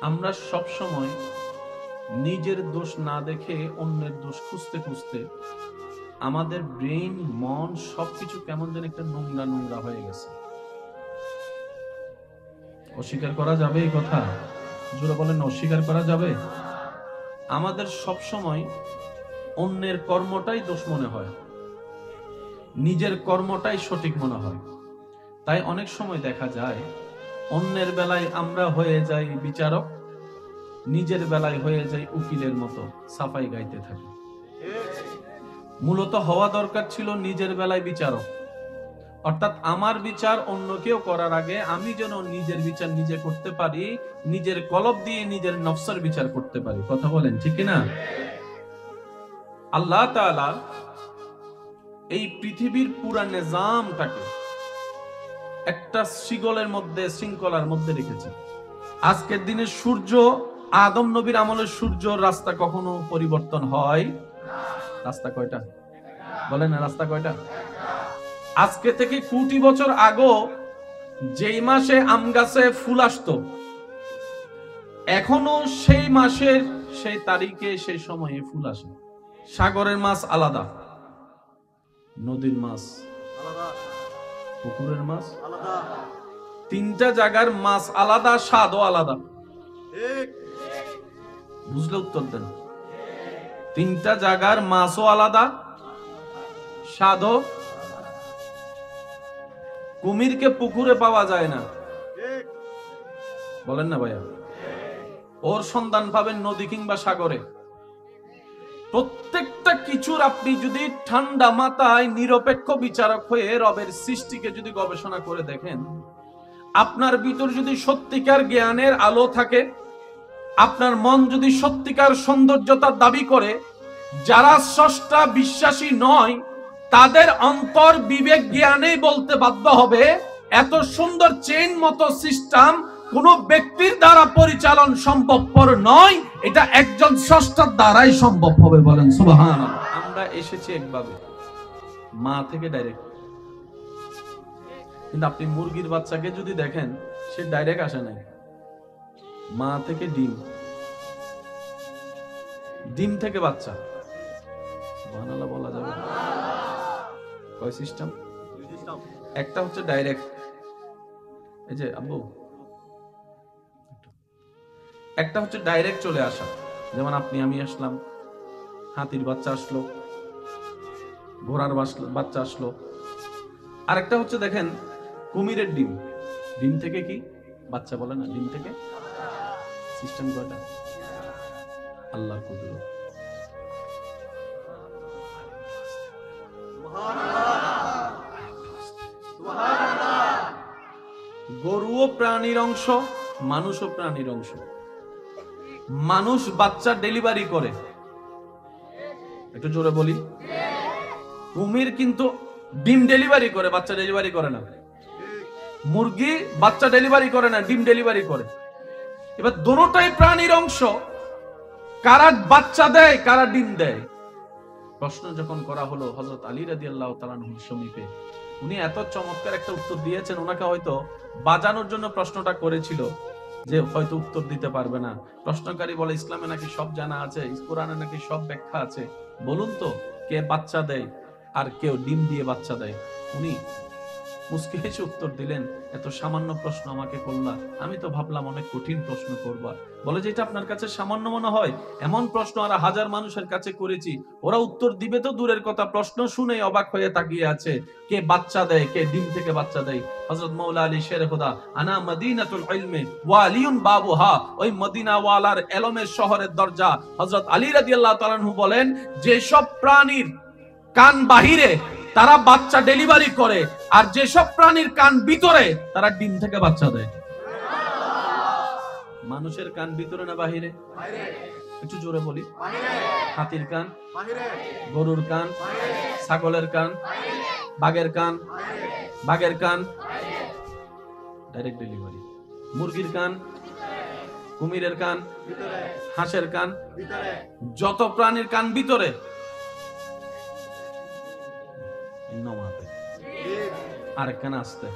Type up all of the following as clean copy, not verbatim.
আমরা সব সময় নিজের দোষ না দেখে অন্যের দোষ খুঁজতে খুঁজতে আমাদের ব্রেইন, মন সবকিছু কেমন যেন একটা নোংরা নোংরা হয়ে গেছে। অস্বীকার করা যাবে এই কথা? জোরে বলেন, অস্বীকার করা যাবে? আমাদের সব সময় অন্যের কর্মটাই দোষ মনে হয়, নিজের কর্মটাই সঠিক মনে হয়। তাই অনেক সময় দেখা যায় অন্যের বেলায় আমরা হয়ে যাই বিচারক, নিজের বেলায় হয়ে যাই উকিলের মতো সাফাই গাইতে থাকি। মূলত হওয়া দরকার ছিল নিজের বেলায় বিচারক, অর্থাৎ আমার বিচার অন্য কেউ করার আগে আমি যেন নিজের বিচার নিজে করতে পারি, নিজের কলব দিয়ে নিজের নফসের বিচার করতে পারি। কথা বলেন ঠিক না? আল্লাহ তাআলা এই পৃথিবীর পুরা নিজামটাকে একটা শিকলের মধ্যে, শৃঙ্খলার মধ্যে রেখেছে। আজকের দিনে সূর্য, আদম নবীর আমলের সূর্য রাস্তা কখনো পরিবর্তন হয়? রাস্তা কয়টা বলেন না, রাস্তা কয়টা? আজকে থেকে কোটি বছর আগেও যেই মাসে আম গাছে ফুল আসতো, এখনো সেই মাসের সেই তারিখে সেই সময়ে ফুল আসে। সাগরের মাছ আলাদা, নদীর মাছ আলাদা, পুকুরের মাছ আলাদা, তিনটা জায়গার মাছ আলাদা, স্বাদও আলাদা। বুঝলে উত্তর দেন। তিনটা জায়গার মাছও আলাদা, স্বাদও। কুমিরকে পুকুরে পাওয়া যায় না, বলেন না ভাইয়া? ওর সন্ধান পাবেন নদী কিংবা সাগরে। প্রত্যেকটা কিছুর আপনি যদি ঠান্ডা মাথায় নিরপেক্ষ বিচারক হয়ে রবের সৃষ্টিকে যদি গবেষণা করে দেখেন, আপনার ভিতর যদি সত্যিকার জ্ঞানের আলো থাকে, আপনার মন যদি সত্যিকার সৌন্দর্যতার দাবি করে, যারা স্রষ্টা বিশ্বাসী নয় তাদের অন্তর বিবেক জ্ঞানেই বলতে বাধ্য হবে এত সুন্দর চেইন মতো সিস্টেম কোন ব্যক্তির দ্বারা পরিচালন সম্ভবপর নয়, এটা একজন স্রষ্টার দ্বারাই সম্ভব হবে। বলেন সুবহানাল্লাহ। আমরা এসেছি একভাবে, মা থেকে ডাইরেক্ট। কিন্তু আপনি মুরগির বাচ্চাকে যদি দেখেন, সে ডাইরেক্ট আসে নাই, মা থেকে ডিম, ডিম থেকে বাচ্চা। সুবহানাল্লাহ বলা যাবে? কয় সিস্টেম? একটা হচ্ছে ডাইরেক্ট, এই যে আব্বু, একটা হচ্ছে ডাইরেক্ট চলে আসা, যেমন আপনি আমি আসলাম, হাতির বাচ্চা আসলো, ঘোড়ার বাচ্চা আসলো। আর একটা হচ্ছে দেখেন কুমিরের ডিম, ডিম থেকে কি বাচ্চা বলে না, ডিম থেকে সিস্টেম কয়টা? আল্লাহর কুদরত। গরুও প্রাণীর অংশ, মানুষও প্রাণীর অংশ। মানুষ বাচ্চা ডেলিভারি করে, একটু জোরে বলি। কুমির কিন্তু ডিম ডেলিভারি করে, বাচ্চা ডেলিভারি করে না। মুরগি বাচ্চা ডেলিভারি করে না, ডিম ডেলিভারি করে। এবার দুটোটাই প্রাণীর অংশ, কারা বাচ্চা দেয় কারা ডিম দেয়? প্রশ্ন যখন করা হলো হযরত আলী রাদিয়াল্লাহু তাআলা আনহুর সমীপে, উনি এত চমৎকার একটা উত্তর দিয়েছেন, ওনাকে হয়তো বাজানোর জন্য প্রশ্নটা করেছিল যে হয়তো উত্তর দিতে পারবে না। প্রশ্নকারী বলে, ইসলামে নাকি সব জানা আছে, কোরআনে নাকি সব ব্যাখ্যা আছে, বলুন তো কে বাচ্চা দেয় আর কেউ ডিম দিয়ে বাচ্চা দেয়? উনি মুস্কি হেসে উত্তর দিলেন, এত সামান্য প্রশ্ন আমাকে করলা, আমি তো ভাবলাম অনেক কঠিন প্রশ্ন করবা। বলে যে এটা আপনার কাছে সামান্য মনে হয়? এমন প্রশ্ন আর হাজার মানুষের কাছে করেছি, ওরা উত্তর দিবে তো দূরের কথা, প্রশ্ন শুনে অবাক হয়ে তাকিয়ে আছে। কে বাচ্চা দেয়, কে ডিম থেকে বাচ্চা দেয়? হযরত মাওলা আলী শের খোদা, আনা মদিনাতুল ইলমি ওয়া আলিউন বাবুহা, ওই মদিনা ওয়ালার ইলমের শহরের দরজা। হযরত আলী রাদিয়াল্লাহু তাআলা আনহু বলেন, যেসব প্রাণীর কান বাহিরে তারা বাচ্চা ডেলিভারি করে, আর যেসব প্রাণীর কান ভিতরে তারা ডিম থেকে বাচ্চা দেয়। মানুষের কান ভিতরে না বাহিরে? একটু জোরে বলি। হাতির কান, গরুর কান, ছাগলের কান, বাঘের কান, বাঘের কান ডাইরেক্ট ডেলিভারি। মুরগির কান, কুমিরের কান, হাঁসের কান, যত প্রাণীর কান ভিতরে, আরেকখানে আসতে,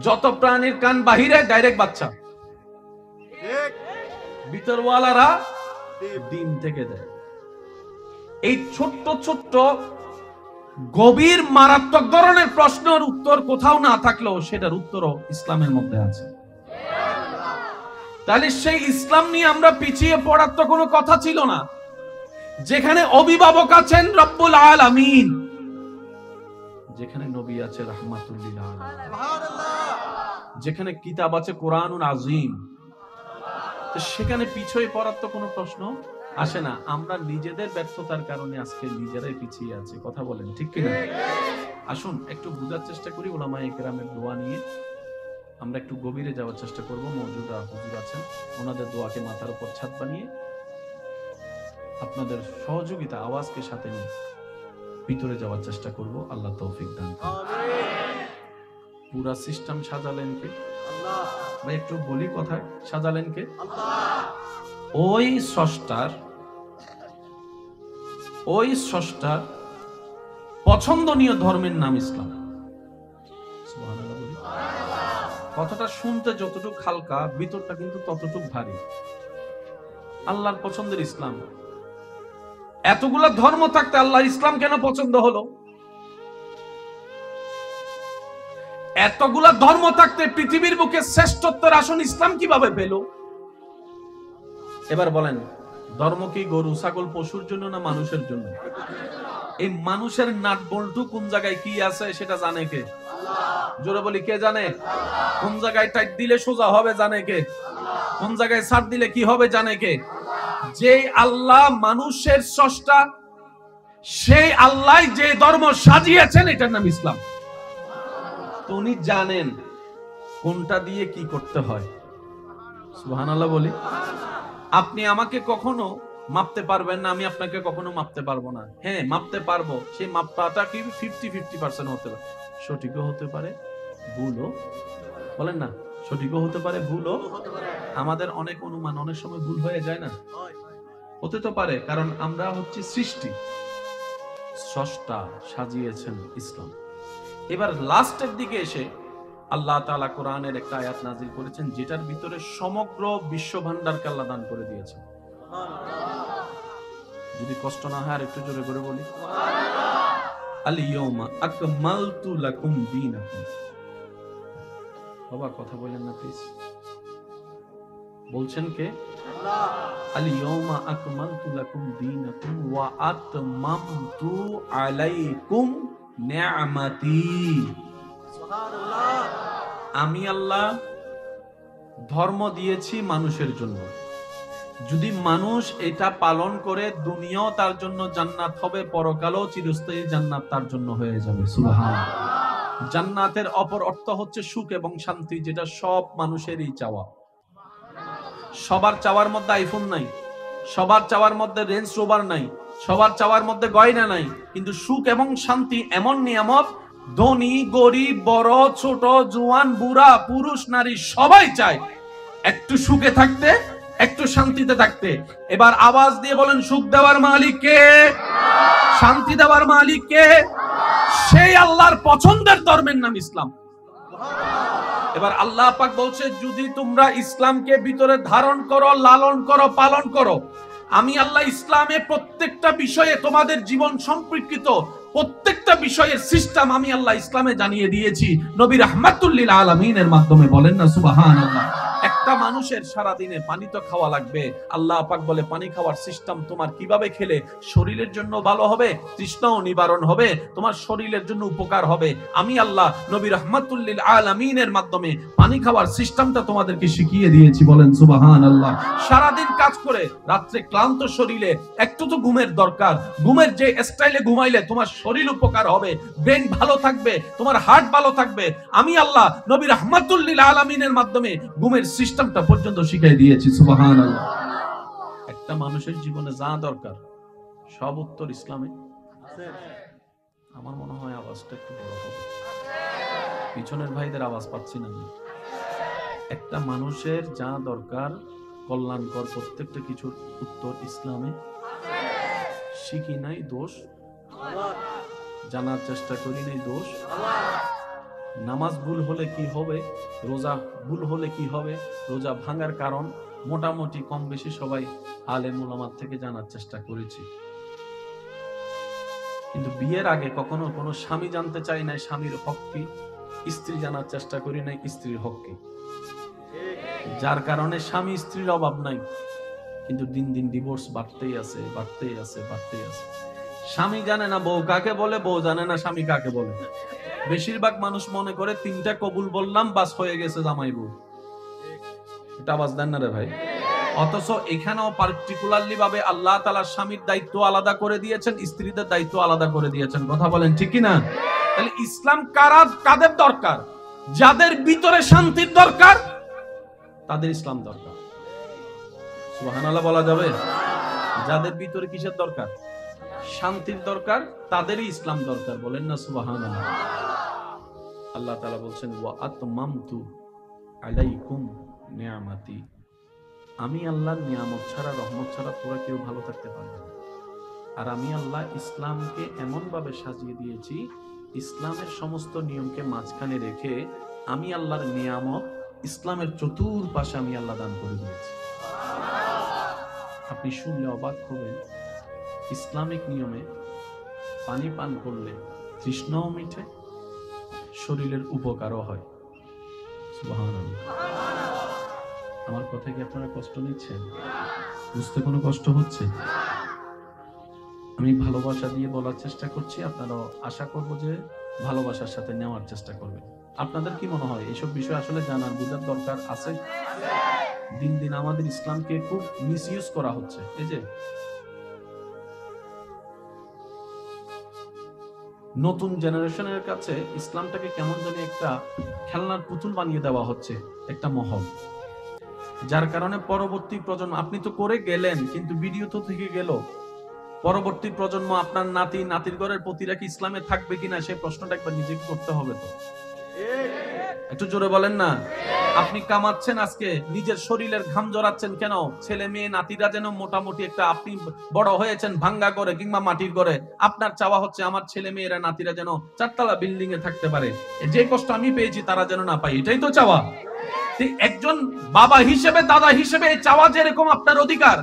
যত প্রাণীর কান বাহিরে ডাইরেক্ট বাচ্চা। ভিতরওয়ালারা ডিম থেকে দেয়। এই ছোট্ট ছোট্ট গভীর মারাত্মক ধরনের প্রশ্নের উত্তর কোথাও না থাকলেও সেটার উত্তরও ইসলামের মধ্যে আছে। তাহলে সেই ইসলাম নিয়ে আমরা পিছিয়ে পড়ার তো কোনো কথা ছিল না। যেখানে অভিভাবক আছেন রব্বুল আলামিন, যেখানে নবী আছে রাহমাতুল লিল আলামিন, যেখানে কিতাব আছে কোরআনুল আযীম, তো সেখানে পিছিয়ে পড়ার তো কোনো প্রশ্ন আসে না। আমরা নিজেদের ব্যর্থতার কারণে আজকে নিজেরাই পিছিয়ে আছি। কথা বলেন ঠিক কিনা? আসুন একটু বুঝার চেষ্টা করি উলামায়ে কেরামের দোয়া নিয়ে। আমরা একটু গভীরে যাওয়ার চেষ্টা করব। মওজুদা হুজুর আছেন, ওনাদের দোয়াকে মাথার উপর ছাদ বানিয়ে আপনাদের সহযোগিতা আওয়াজকে সাথে নিয়ে ভিতরে যাওয়ার চেষ্টা করব। আল্লাহ তৌফিক দান করুন। পুরা সিস্টেম সাজালেন কে? আল্লাহ। ভাই একটু বলি কথা, সাজালেন কে? আল্লাহ। ওই স্রষ্টার পছন্দনীয় ধর্মের নাম ইসলাম। সুবহানাল্লাহ বলি। কথাটা শুনতে যতটুকু হালকা, ভিতরটা কিন্তু ততটুকু ভারী। আল্লাহর পছন্দের ইসলাম। এতগুলা ধর্ম থাকতে আল্লাহর ইসলাম কেন পছন্দ হলো? এতগুলা ধর্ম থাকতে পৃথিবীর বুকে শ্রেষ্ঠত্বের আসন ইসলাম কিভাবে পেল? এবার বলেন, ধর্ম কি গরু ছাগল পশুর জন্য না মানুষের জন্য? এই মানুষের নাট বল্টু কোন জায়গায় কি আছে সেটা জানে কে? জোরে বলি, কে জানে? কোন জায়গায় টাইট দিলে সোজা হবে জানে কে? কোন জায়গায় ছাড় দিলে কি হবে জানে কে? যে আল্লাহ মানুষের স্রষ্টা, সেই আল্লাহ যে ধর্ম সাজিয়েছেন এটার নাম ইসলাম। তো উনি জানেন কোনটা দিয়ে কি করতে হয়। সুবহানাল্লাহ বলি। আপনি আমাকে কখনো মাপতে পারবেন না, আমি আপনাকে কখনো মাপতে পারবো না। হ্যাঁ, মাপতে পারবো, সেই মাপটা কি 50-50% হতে পারে, সঠিকও হতে পারে, ভুলও। বলেন না, সঠিকও হতে পারে, ভুলও। আমাদের অনেক অনুমান অনেক সময় ভুল হয়ে যায় না? হতে তো পারে, কারণ আমরা হচ্ছে সৃষ্টি, স্রষ্টা সাজিয়েছেন ইসলাম। এবার লাস্টের দিকে এসে আল্লাহ তাআলা কোরআনের একটা আয়াত নাযিল করেছেন, যেটার ভিতরে সমগ্র বিশ্ব ভান্ডারকে আল্লাহ দান করে দিয়েছেন। যদি কষ্ট না হয় আর একটু জোরে করে বলি, আল ইয়াউমা আকমালতু লাকুম দীনাকুম। বাবা কথা বলেন না প্লিজ। বলছেন কে? আল্লাহ। আল ইয়াউমা আকমালতু লাকুম দীনাকুম ওয়া আতমামতু আলাইকুম নি'মাতি। সুবহানাল্লাহ। আমি আল্লাহ ধর্ম দিয়েছি মানুষের জন্য। যদি মানুষ এটা পালন করে, দুনিয়াও তার জন্য জান্নাত হবে, পরকালও চিরস্থায়ী জান্নাত তার জন্য হয়ে যাবে। সুবহানাল্লাহ। জান্নাতের অপর অর্থ হচ্ছে সুখ এবং শান্তি, যেটা সব মানুষেরই চাওয়া। সবার চাওয়ার মধ্যে আইফোন নাই, সবার চাওয়ার মধ্যে রেঞ্জ রোভার নাই, সবার চাওয়ার মধ্যে গয়না নাই, কিন্তু সুখ এবং শান্তি এমন নিয়ামত ধনী গরিব বড় ছোট জওয়ান বুড়া পুরুষ নারী সবাই চায় একটু সুখে থাকতে, একটু শান্তিতে থাকতে। এবার আওয়াজ দিয়ে বলেন, সুখ দেওয়ার মালিক কে? শান্তি দেওয়ার মালিক কে? সেই আল্লাহর পছন্দের ধর্মের নাম ইসলাম। এবার আল্লাহ পাক বলছে, যদি তোমরা ইসলামকে ভিতরে ধারণ করো, লালন করো, পালন করো, আমি আল্লাহ ইসলামে প্রত্যেকটা বিষয়ে তোমাদের জীবন সম্পর্কিত প্রত্যেকটা বিষয়ের সিস্টেম আমি আল্লাহ ইসলামে জানিয়ে দিয়েছি নবী রাহমাতুল লিল আলামিনের মাধ্যমে। বলেন না সুবহানাল্লাহ। একটা মানুষের সারা দিনে পানি তো খাওয়া লাগবে। আল্লাহ পাক বলে, পানি খাওয়ার সিস্টেম তোমার কিভাবে খেলে শরীরের জন্য ভালো হবে, তৃষ্ণাও নিবারণ হবে, তোমার শরীরের জন্য উপকার হবে। আমি আল্লাহ নবী রাহমাতুল লিল আলামিনের মাধ্যমে পানি খাওয়ার সিস্টেমটা তোমাদেরকে শিখিয়ে দিয়েছি। বলেন সুবহানাল্লাহ। সারা দিন কাজ করে রাত্রে ক্লান্ত শরীরে একটু তো ঘুমের দরকার। ঘুমের যে স্টাইলে ঘুমাইলে তোমার শরীর উপকার হবে, ব্রেন ভালো থাকবে, তোমার হার্ট ভালো থাকবে। আমি আল্লাহ নবী রাহমাতুল লিল আলামিনের মাধ্যমে ঘুমের সিস্টেমটা পর্যন্ত শিখিয়ে দিয়েছি। সুবহানাল্লাহ। একটা মানুষের জীবনে যা দরকার সব উত্তর ইসলামে আছে। আমার মনে হয় আওয়াজটা একটু বড় হবে, পিছনের ভাইদের আওয়াজ পাচ্ছি না। একটা মানুষের যা দরকার কল্যাণকর প্রত্যেকটা কিছুর উত্তর ইসলামে শিখি নাই দোষ, জানার চেষ্টা করি নাই দোষ। নামাজ ভুল হলে কি হবে, রোজা ভুল হলে কি হবে, রোজা ভাঙার কারণ, মোটামুটি কম বেশি সবাই আলেম উলামার থেকে জানার চেষ্টা করেছি, কিন্তু বিয়ের আগে কখনো কোনো স্বামী জানতে চাই নাই স্বামীর হক কি, স্ত্রী জানার চেষ্টা করি নাই স্ত্রীর হক কি। যার কারণে স্বামী স্ত্রীর অভাব নাই, কিন্তু দিন দিন ডিভোর্স বাড়তেই আছে, বাড়তেই আছে, বাড়তেই আছে। স্বামী জানে না বউ কাকে বলে, বউ জানে না স্বামী কাকে বলে। বেশিরভাগ মানুষ মনে করে 3টা কবুল বললাম বাস হয়ে গেছে জামাই বউ। এটা আওয়াজ দেন না রে ভাই। অথচ এখানেও পার্টিকুলারলি ভাবে আল্লাহ তাআলা স্বামীর দায়িত্ব আলাদা করে দিয়েছেন, স্ত্রীদের দায়িত্ব আলাদা করে দিয়েছেন। কথা বলেন ঠিক কি না? তাহলে ইসলাম কাদের দরকার? যাদের ভিতরে শান্তির দরকার তাদের ইসলাম দরকার। সুবহানাল্লাহ বলা যাবে? যাদের ভিতরে কিসের দরকার? শান্তির দরকার, তাদেরই ইসলাম দরকার। বলেন না সুবহানাল্লাহ। আল্লাহ তাআলা বলছেন ওয়া আতমামতু আলাইকুম নিয়ামাতি, আমি আল্লাহর নিয়ামত ছাড়া, রহমত ছাড়া তোরা কেউ ভালো থাকতে পারবে না। আর আমি আল্লাহ ইসলামকে এমন ভাবে সাজিয়ে দিয়েছি, ইসলামের সমস্ত নিয়মকে মাঝখানে রেখে আমি আল্লাহর নিয়ামত ইসলামের চতুর্পাশে আমি আল্লাহ দান করে দিয়েছি। আপনি শুনলে অবাক হবেন, ইসলামিক নিয়মে পানি পান করলে তৃষ্ণাও মিটে, শরীরের উপকারও হয়। সুবহানাল্লাহ। আমার কথা কি আপনারা কষ্ট নিচ্ছেন? বুঝতে কোনো কষ্ট হচ্ছে? আমি ভালোবাসা দিয়ে বলার চেষ্টা করছি, আপনারাও আশা করব যে ভালোবাসার সাথে নেওয়ার চেষ্টা করবেন। আপনাদের কি মনে হয় এইসব বিষয় আসলে জানার বুঝার দরকার আছে? দিন দিন আমাদের ইসলামকে খুব মিসইউজ করা হচ্ছে। এই যে নতুন জেনারেশনের কাছে ইসলামটাকে কেমন জানি একটা খেলনার পুতুল বানিয়ে দেওয়া হচ্ছে, একটা মহল। যার কারণে পরবর্তী প্রজন্ম, আপনি তো করে গেলেন কিন্তু ভিডিও তো থেকে গেল, পরবর্তী প্রজন্ম আপনার নাতি নাতির ঘরের প্রতিরা কি ইসলামে থাকবে কিনা সেই প্রশ্নটা একবার নিজেকে করতে হবে। তো একটু জোরে বলেন না। আপনি কামাচ্ছেন আজকে, নিজের শরীরের ঘাম জড়াচ্ছেন কেন? ছেলে মেয়ে নাতিরা যেন মোটামুটি একটা, আপনি বড় হয়েছেন ভাঙ্গা করে কিংবা মাটির ঘরে, আপনার চাওয়া হচ্ছে আমার ছেলে মেয়েরা নাতিরা যেন 4তলা বিল্ডিং এ থাকতে পারে, যে কষ্ট আমি পেয়েছি তারা যেন না পায়, এটাই তো চাওয়া। একজন বাবা হিসেবে, দাদা হিসেবে চাওয়া যেরকম আপনার অধিকার,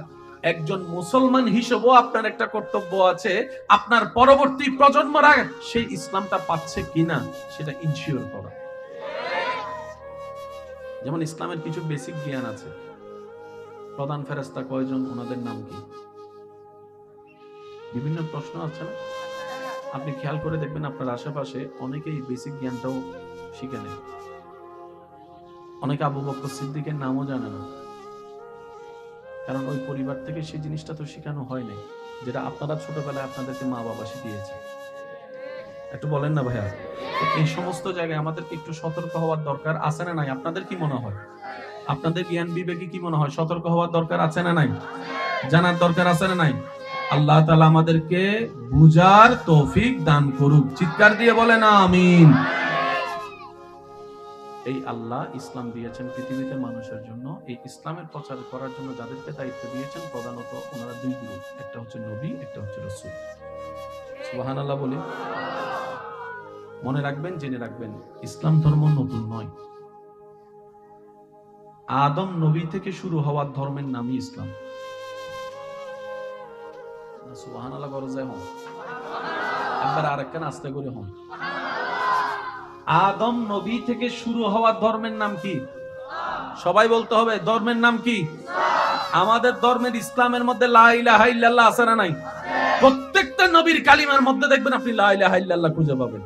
একজন মুসলমান হিসেবেও আপনার একটা কর্তব্য আছে, আপনার পরবর্তী প্রজন্মরা সেই ইসলামটা পাচ্ছে কিনা সেটা ইনশিওর করা। যেমন ইসলামের কিছু বেসিক জ্ঞান আছে। প্রধান ফেরেশতা কয়জন, ওনাদের নাম কি? বিভিন্ন প্রশ্ন আছে না? আপনি খেয়াল করে দেখবেন আপনার আশেপাশে অনেকেই বেসিক জ্ঞানটাও শিখে নেয়। অনেকে আবু বকর সিদ্দিকের নামও জানে না, কারণ ওই পরিবার থেকে সেই জিনিসটা তো শেখানো হয় নাই, যেটা আপনারা ছোটবেলায় আপনাদেরকে মা বাবা শিখিয়েছে। একটু বলেন না ভাইয়া। এই সমস্ত জায়গায় আমাদেরকে একটু সতর্ক হওয়ার দরকার আছে না নাই? আপনাদের কি মনে হয়? আপনাদের জ্ঞান বিবেকে কি মনে হয় সতর্ক হওয়ার দরকার আছে না নাই? জানার দরকার আছে না নাই? আল্লাহ তাআলা আমাদেরকে বুঝার তৌফিক দান করুক। চিৎকার দিয়ে বলেন আমিন। এই আল্লাহ ইসলাম দিয়েছেন পৃথিবীতে মানুষের জন্য, এই ইসলামের প্রচার করার জন্য যাদেরকে দায়িত্ব দিয়েছেন প্রধানত ওনারা দুই গ্রুপ, একটা হচ্ছে নবী, একটা হচ্ছে রাসূল। সুবহানাল্লাহ বলি। মনে রাখবেন, জেনে রাখবেন, ইসলাম ধর্ম নতুন নয়। আদম নবী থেকে শুরু হওয়ার ধর্মের নামই ইসলাম। সুবহানাল্লাহ বড় যায় হন, একবার আরেকখান আস্তে করে হন। আদম নবী থেকে শুরু হওয়ার ধর্মের নাম কি? সবাই বলতে হবে ধর্মের নাম কি? আমাদের ধর্মের ইসলামের মধ্যে লা ইলাহা ইল্লাল্লাহ আছে না নাই? প্রত্যেকটা নবীর কালিমার মধ্যে দেখবেন আপনি লা ইলাহা ইল্লাল্লাহ খুঁজে পাবেন।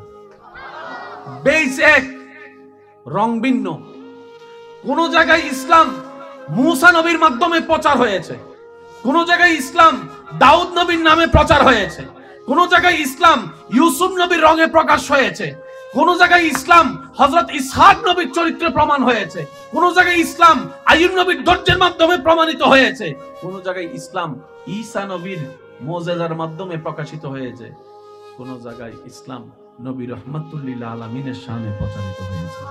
বেস এক, রং ভিন্ন। কোন জায়গায় ইসলাম মুসা নবীর মাধ্যমে প্রচার হয়েছে, কোন জায়গায় ইসলাম দাউদ নবীর নামে প্রচার হয়েছে, কোন জায়গায় ইসলাম ইউসুফ নবীর রঙে প্রকাশ হয়েছে, কোন জায়গায় ইসলাম হযরত ইসহাক নবীর চরিত্রে প্রমাণ হয়েছে, কোন জায়গায় ইসলাম আইয়ুব নবীর ধৈর্যের মাধ্যমে প্রমাণিত হয়েছে, কোন জায়গায় ইসলাম ঈসা নবীর মুজিজার মাধ্যমে প্রকাশিত হয়েছে, কোন জায়গায় ইসলাম নবী রাহমাতুল লিল আলামিনের শানে প্রচারিত হয়েছে।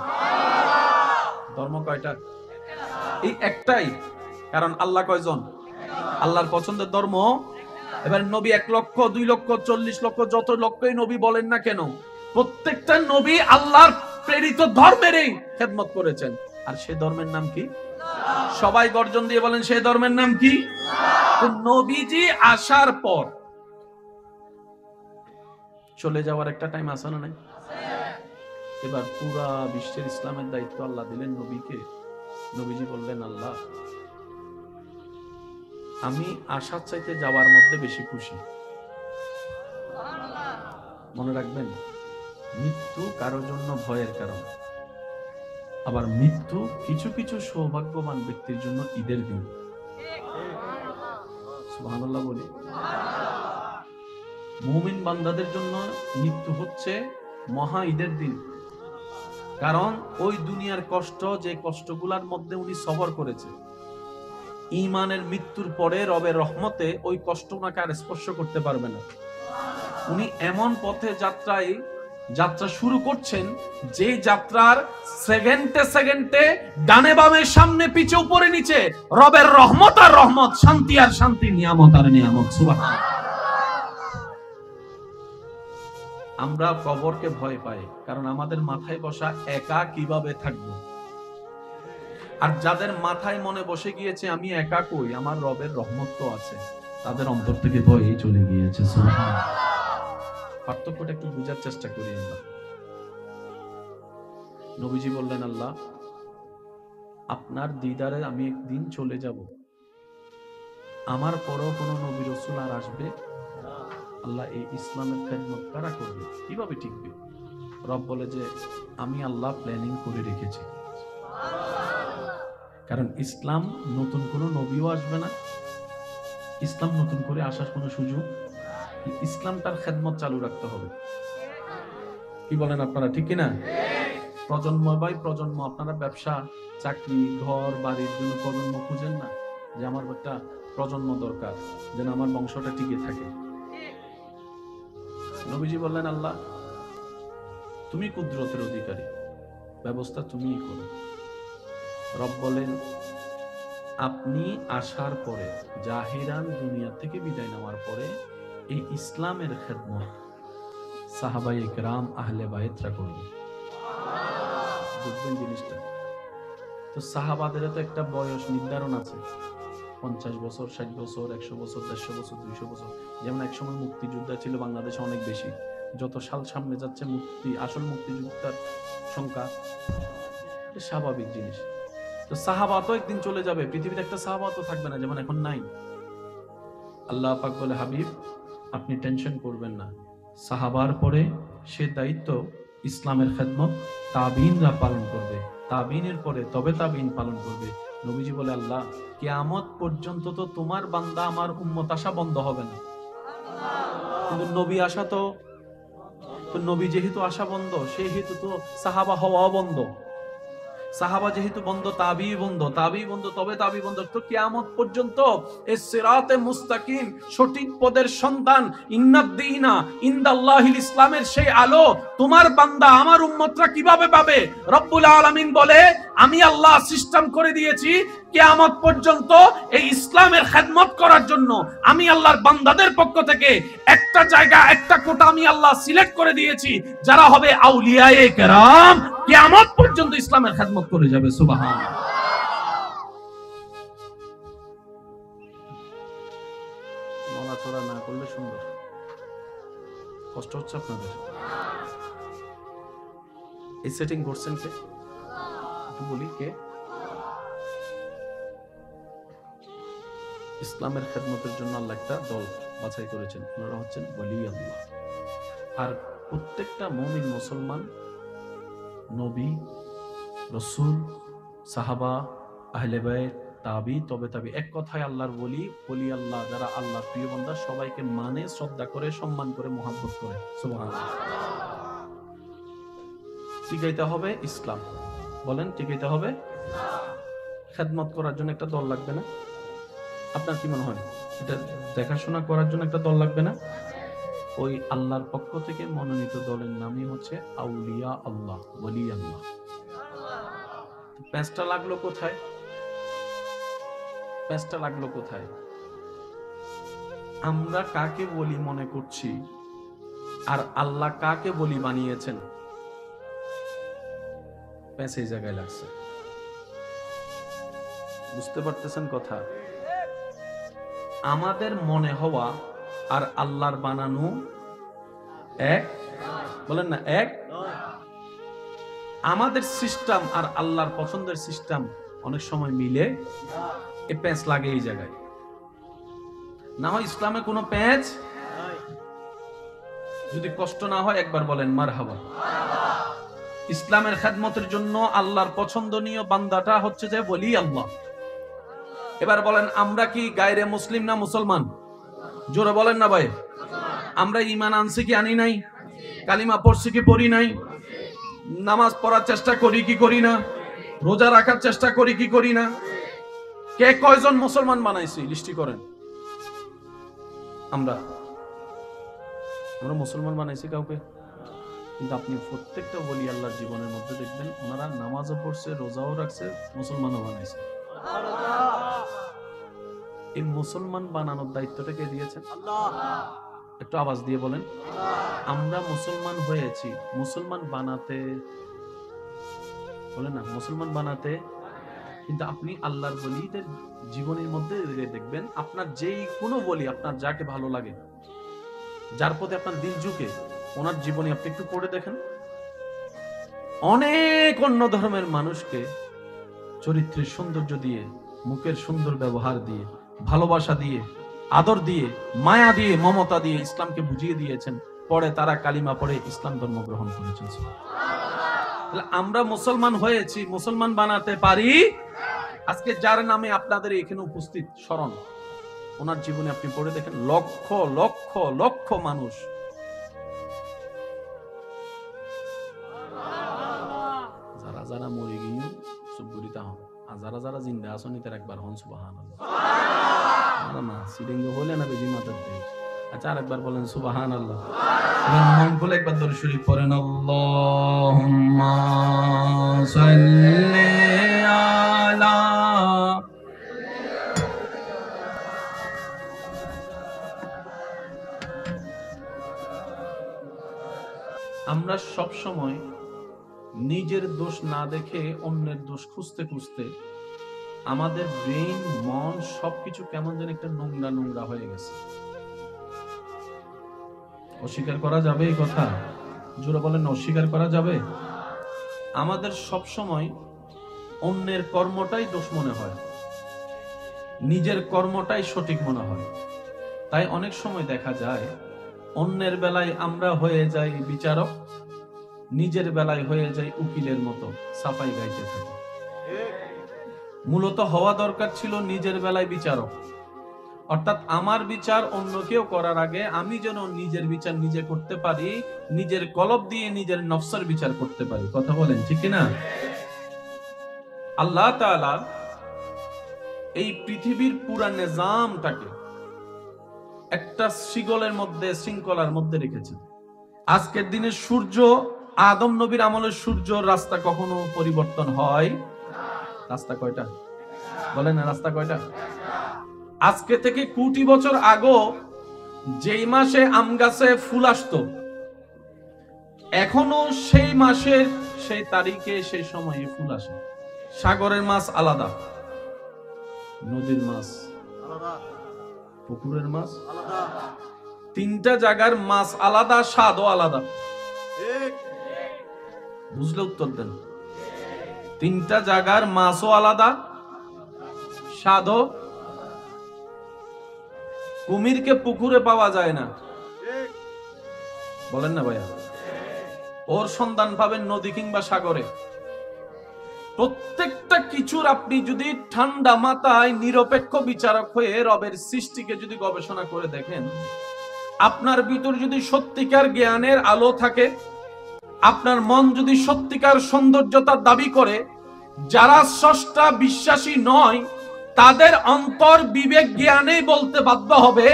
ধর্ম কয়টা? এই একটাই। কারণ আল্লাহ কয়জন? আল্লাহর পছন্দের ধর্ম। এবার নবী 1 লক্ষ 2 লক্ষ 40 লক্ষ যত লক্ষই নবী বলেন না কেন, প্রত্যেকটা নবী আল্লাহর প্রেরিত ধর্মেরই খেদমত করেছেন। আর সে ধর্মের নাম কি? সবাই গর্জন দিয়ে বলেন সেই ধর্মের নাম কি? তো নবীজি আসার পর চলে যাওয়ার একটা টাইম আসে না নাই? এবার পুরা বিশ্বের ইসলামের দায়িত্ব আল্লাহ দিলেন নবীকে। নবীজি বললেন, আল্লাহ আমি আসার চাইতে যাওয়ার মধ্যে বেশি খুশি। মনে রাখবেন, মৃত্যু কারোর জন্য ভয়ের কারণ, আবার মৃত্যু কিছু কিছু সৌভাগ্যবান ব্যক্তির জন্য ঈদের দিন। সুবহানাল্লাহ বলি। মুমিন বান্দাদের জন্য মৃত্যু হচ্ছে মহা ঈদের দিন, কারণ ওই দুনিয়ার কষ্ট, যে কষ্টগুলোর মধ্যে উনি সবর করেছে, ঈমানের মৃত্যুর পরে রবের রহমতে ওই কষ্ট ওনাকে আর স্পর্শ করতে পারবে না। উনি এমন পথে যাত্রা শুরু করছেন, যে যাত্রার সেকেন্ডে সেকেন্ডে ডানে বামে সামনে পিছে উপরে নিচে রবের রহমত আর রহমত, শান্তি আর শান্তি, নিয়ামত আর নিয়ামত। সুবহানাল্লাহ। আমরা কবরকে ভয় পাই, কারণ আমাদের মাথায় বসা একা কিভাবে থাকবো। আর যাদের মাথায় মনে বসে গিয়েছে আমি একা কই, আমার রবের রহমত তো আছে, তাদের অন্তর থেকে ভয় চলে গিয়েছে। সুবহানাল্লাহ। পার্থক্যটা একটু বোঝার চেষ্টা করি আমরা। নবীজি বললেন, আল্লাহ আপনার দিদারে আমি একদিন চলে যাব, আমার পরও কোন নবী রাসূল আর আসবে? আল্লাহ এই ইসলামের খেদমত কারা করবে, কিভাবে টিকবে? রব বলে যে আমি আল্লাহ প্ল্যানিং করে রেখেছি, কারণ ইসলাম নতুন কোন নবীও আসবে না, ইসলাম নতুন করে আসার কোন সুযোগ, ইসলামটার খেদমত চালু রাখতে হবে। কি বলেন আপনারা, ঠিক কিনা? প্রজন্ম বাই প্রজন্ম আপনারা ব্যবসা, চাকরি, ঘর বাড়ির জন্য প্রজন্ম খুঁজেন না, যে আমার একটা প্রজন্ম দরকার, যেন আমার বংশটা টিকে থাকে। নবীজি বললেন, আল্লাহ তুমি কুদরতের অধিকারী, ব্যবস্থা তুমিই করো। রব বলেন, আপনি আসার পরে, জাহিরান দুনিয়া থেকে বিদায় নেওয়ার পরে এই ইসলামের খেদমত সাহাবায়ে কেরাম, আহলে বাইতরা করবে। বুঝবেন জিনিসটা? তো সাহাবাদের তো একটা বয়স নির্ধারণ আছে, 50 বছর, 60 বছর, 100 বছর, 150 বছর, 200 বছর। যেমন একসময় মুক্তিযোদ্ধা ছিল বাংলাদেশে অনেক বেশি, যত সাল সামনে যাচ্ছে আসল মুক্তিযোদ্ধার সংখ্যা স্বাভাবিক জিনিস। তো সাহাবা তো একদিন চলে যাবে, পৃথিবীতে একটা সাহাবা তো থাকবে না, যেমন এখন নাই। আল্লাহ পাক বলে, হাবিব আপনি টেনশন করবেন না, সাহাবার পরে সে দায়িত্ব ইসলামের খেদমত তাবিনরা পালন করবে, তাবিনের পরে তবে তাবিন পালন করবে। নবীজি বলে, আল্লাহ কিয়ামত পর্যন্ত তো তোমার বান্দা আমার উম্মত আসা বন্ধ হবে না, কিন্তু নবী আসা তো নবী যেহেতু আসা বন্ধ, সেহেতু তো সাহাবা হওয়া বন্ধ, সাহাবা যেহেতু বন্ধ, তাবি বন্ধ, তাবি বন্ধ, তবে তাবি বন্ধ। তো কিয়ামত পর্যন্ত এই সিরাতে মুস্তাকিম, সঠিক পদের সন্তান, ইন্নাদ-দীনা ইনদাল্লাহিল ইসলামের সেই আলো তোমার বান্দা আমার উম্মতরা কিভাবে পাবে? রব্বুল আলামিন বলে, আমি আল্লাহ সিস্টেম করে দিয়েছি কিয়ামত পর্যন্ত এই ইসলামের খেদমত করার জন্য। আমি আল্লাহর বান্দাদের পক্ষ থেকে একটা জায়গা, একটা কোটা আমি আল্লাহ সিলেক্ট করে দিয়েছি, যারা হবে আউলিয়ায়ে কেরাম, কিয়ামত পর্যন্ত ইসলামের খেদমত করে যাবে। সুবহানাল্লাহ। নড়াচড়া না করলে সুন্দর। কষ্ট হচ্ছে আপনাদের? এই সেটিং করছেন কে? একটু বলি কে? ইসলামের খেদমতের জন্য আল্লাহ একটা দল বাছাই করেছেন, ওনারা হচ্ছেন ওলি আল্লাহ। আর প্রত্যেকটা মুমিন মুসলমান নবী, রাসূল, সাহাবা, আহলে বাইত, তাবি, তবে তাবি, এক কথায় আল্লাহর ওলি আল্লাহ, যারা আল্লাহর প্রিয় বান্দা, সবাইকে মানে, শ্রদ্ধা করে, সম্মান করে, মহব্বত করে। সুবহানাল্লাহ। টিকাইতে হবে ইসলাম। বলেন, টিকাইতে হবে। খেদমত করার জন্য একটা দল লাগবে না? আপনার কি মনে হয়? এটা দেখাশোনা করার জন্য একটা দল লাগবে না? ওই আল্লাহর পক্ষ থেকে মনোনীত দলের নামই হচ্ছে আউলিয়া আল্লাহ, ওলি আল্লাহ। প্যাঁচটা লাগলো কোথায়? প্যাঁচটা লাগলো কোথায়? আমরা কাকে বলি মনে করছি, আর আল্লাহ কাকে বলি বানিয়েছেন, প্যাঁচ এই জায়গায় লাগছে। বুঝতে পারতেছেন কথা? আমাদের মনে হওয়া আর আল্লাহর বানানো এক, বলেন না এক। আমাদের সিস্টেম আর আল্লাহর পছন্দের সিস্টেম অনেক সময় মিলে এ প্যাঁচ লাগে এই জায়গায়। না হয় ইসলামে কোনো প্যাঁচ, যদি কষ্ট না হয় একবার বলেন মারহাবা। ইসলামের খেদমতের জন্য আল্লাহর পছন্দনীয় বান্দাটা হচ্ছে যে বলি আল্লাহ। এবার বলেন আমরা কি গায়রে মুসলিম না মুসলমান? জোরে বলেন না ভাই। আমরা ঈমান আনছি কি আনি নাই? কালিমা পড়ছি কি পড়ি নাই? নামাজ পড়ার চেষ্টা করি কি করি না? রোজা রাখার চেষ্টা করি কি করি না? কে কয়জন মুসলমান বানাইছি লিস্টি করেন। আমরা মুসলমান বানাইছি কাউকে? কিন্তু আপনি প্রত্যেকটা ওলি আল্লাহর জীবনের মধ্যে দেখবেন ওনারা নামাজও পড়ছে, রোজাও রাখছে, মুসলমানও বানাইছে। এই মুসলমান বানানোর দায়িত্বটা কে দিয়েছেন? একটু আওয়াজ দিয়ে বলেন। আমরা মুসলমান হয়েছি, মুসলমান বানাতে, বলেন না মুসলমান বানাতে। কিন্তু আপনি আল্লাহর ওলিদের জীবনের মধ্যে দেখবেন আপনার যেই কোনো বলি, আপনার যাকে ভালো লাগে, যার প্রতি আপনার দিল ঝুঁকে, ওনার জীবনী আপনি একটু পড়ে দেখেন। অনেক অন্য ধর্মের মানুষকে চরিত্রের সৌন্দর্য দিয়ে, মুখের সুন্দর ব্যবহার দিয়ে, ভালোবাসা দিয়ে, আদর দিয়ে, মায়া দিয়ে, মমতা দিয়ে ইসলামকে বুঝিয়ে দিয়েছেন। পরে তারা কালিমা পড়ে ইসলাম ধর্ম গ্রহণ করেছেন। তাহলে আমরা মুসলমান হয়েছি, মুসলমান বানাতে পারি। আজকে যার নামে আপনাদের এখানে উপস্থিত স্মরণ, ওনার জীবনে আপনি পড়ে দেখেন লক্ষ লক্ষ লক্ষ মানুষ যারা যারা মরে গিয়ে সুবগুরিতা হন, আর যারা যারা জিন্দা আছেন তার একবার হন সুবহানাল্লাহ। না সিরিঙ্গ হলে না বেশি মাথার দেয়। আচ্ছা আরেকবার বলেন সুবহানাল্লাহ। মন খুলে একবার দরুদ শরীফ পড়েন। আল্লাহুম্মা সাল্লি আলা। আমরা সব সময় নিজের দোষ না দেখে অন্যের দোষ খুঁজতে খুঁজতে আমাদের ব্রেইন, মন সবকিছু কেমন যেন একটা নোংরা নোংরা হয়ে গেছে। অস্বীকার করা যাবে এই কথা? জোরে বলেন, অস্বীকার করা যাবে? আমাদের সব সময় অন্যের কর্মটাই দোষ মনে হয়, নিজের কর্মটাই সঠিক মনে হয়। তাই অনেক সময় দেখা যায় অন্যের বেলায় আমরা হয়ে যাই বিচারক, নিজের বেলায় হয়ে যাই উকিলের মতো সাফাই গাইতে থাকি। মূলত হওয়া দরকার ছিল নিজের বেলায় বিচারক, অর্থাৎ আমার বিচার অন্য কেউ করার আগে আমি যেন নিজের বিচার নিজে করতে পারি, নিজের কলব দিয়ে নিজের নফসের বিচার করতে পারি। কথা বলেন ঠিক কিনা? আল্লাহ তাআলা এই পৃথিবীর পুরা নিজামটাকে একটা শিকলের মধ্যে, শৃঙ্খলার মধ্যে রেখেছেন। আজকের দিনে সূর্য, আদম নবীর আমলের সূর্যর রাস্তা কখনো পরিবর্তন হয়? রাস্তা কয়টা? বলেন না, রাস্তা কয়টা? আজকে থেকে কোটি বছর আগেও যেই মাসে আম গাছে ফুল আসতো, এখনো সেই মাসের সেই তারিখে সেই সময়ে ফুল আসে। সাগরের মাছ আলাদা, নদীর মাছ আলাদা, পুকুরের মাছ আলাদা, তিনটা জায়গার মাছ আলাদা, স্বাদও আলাদা। বুঝলে উত্তর দেন। তিনটা জায়গার মাছও আলাদা, স্বাদও। কুমিরকে পুকুরে পাওয়া যায় না, বলেন না ভাইয়া? ওর সন্ধান পাবেন নদী কিংবা সাগরে। প্রত্যেকটা কিছুর আপনি যদি ঠান্ডা মাথায় নিরপেক্ষ বিচারক হয়ে রবের সৃষ্টিকে যদি গবেষণা করে দেখেন, আপনার ভিতর যদি সত্যিকার জ্ঞানের আলো থাকে, আপনার মন যদি সত্যিকার সৌন্দর্যতার দাবি করে, যারা স্রষ্টা বিশ্বাসী নয় তাদের অন্তর বিবেক জ্ঞানেই বলতে বাধ্য হবে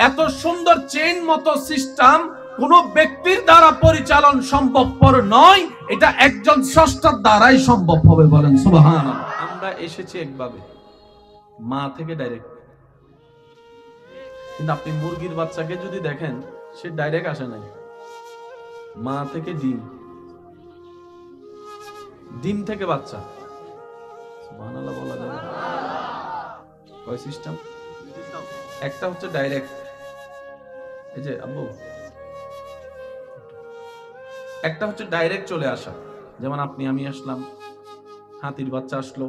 এত সুন্দর চেইন মতো সিস্টেম কোন ব্যক্তির দ্বারা পরিচালন সম্ভবপর নয়, এটা একজন স্রষ্টার দ্বারাই সম্ভব হবে। বলেন সুবহানাল্লাহ। আমরা এসেছি একভাবে, মা থেকে ডাইরেক্ট। কিন্তু আপনি মুরগির বাচ্চাকে যদি দেখেন, সে ডাইরেক্ট আসে নাই, মা থেকে ডিম, ডিম থেকে বাচ্চা। সুবহানাল্লাহ বলা যাবে? কয় সিস্টেম? একটা হচ্ছে ডাইরেক্ট, এই যে আব্বু, একটা হচ্ছে ডাইরেক্ট চলে আসা, যেমন আপনি আমি আসলাম, হাতির বাচ্চা আসলো,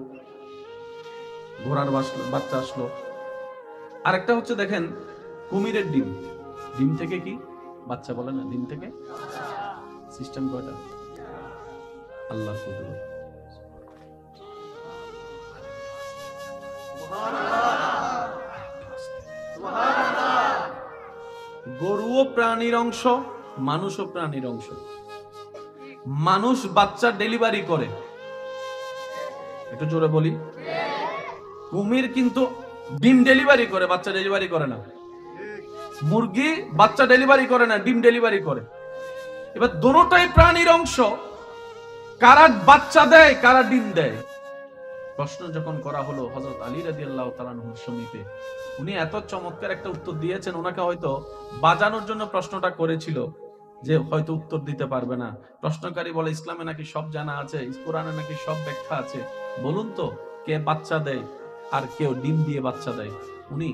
ঘোড়ার বাচ্চা আসলো। আর একটা হচ্ছে দেখেন কুমিরের ডিম, ডিম থেকে কি বাচ্চা বলে না, ডিম থেকে সিস্টেম কয়টা? আল্লাহর কুদরত। গরুও প্রাণীর অংশ, মানুষও প্রাণীর অংশ। মানুষ বাচ্চা ডেলিভারি করে, একটু জোরে বলি। কুমির কিন্তু ডিম ডেলিভারি করে, বাচ্চা ডেলিভারি করে না। মুরগি বাচ্চা ডেলিভারি করে না, ডিম ডেলিভারি করে। এবার দুটোটাই প্রাণীর অংশ, কারা বাচ্চা দেয় কারা ডিম দেয়? প্রশ্ন যখন করা হলো হযরত আলী রাদিয়াল্লাহু তাআলা আনহুর সমীপে, উনি এত চমৎকার একটা উত্তর দিয়েছেন, ওনাকে হয়তো বাজানোর জন্য প্রশ্নটা করেছিল, যে হয়তো উত্তর দিতে পারবে না। প্রশ্নকারী বলে, ইসলামে নাকি সব জানা আছে, কোরআনে নাকি সব ব্যাখ্যা আছে, বলুন তো কে বাচ্চা দেয় আর কেউ ডিম দিয়ে বাচ্চা দেয়? উনি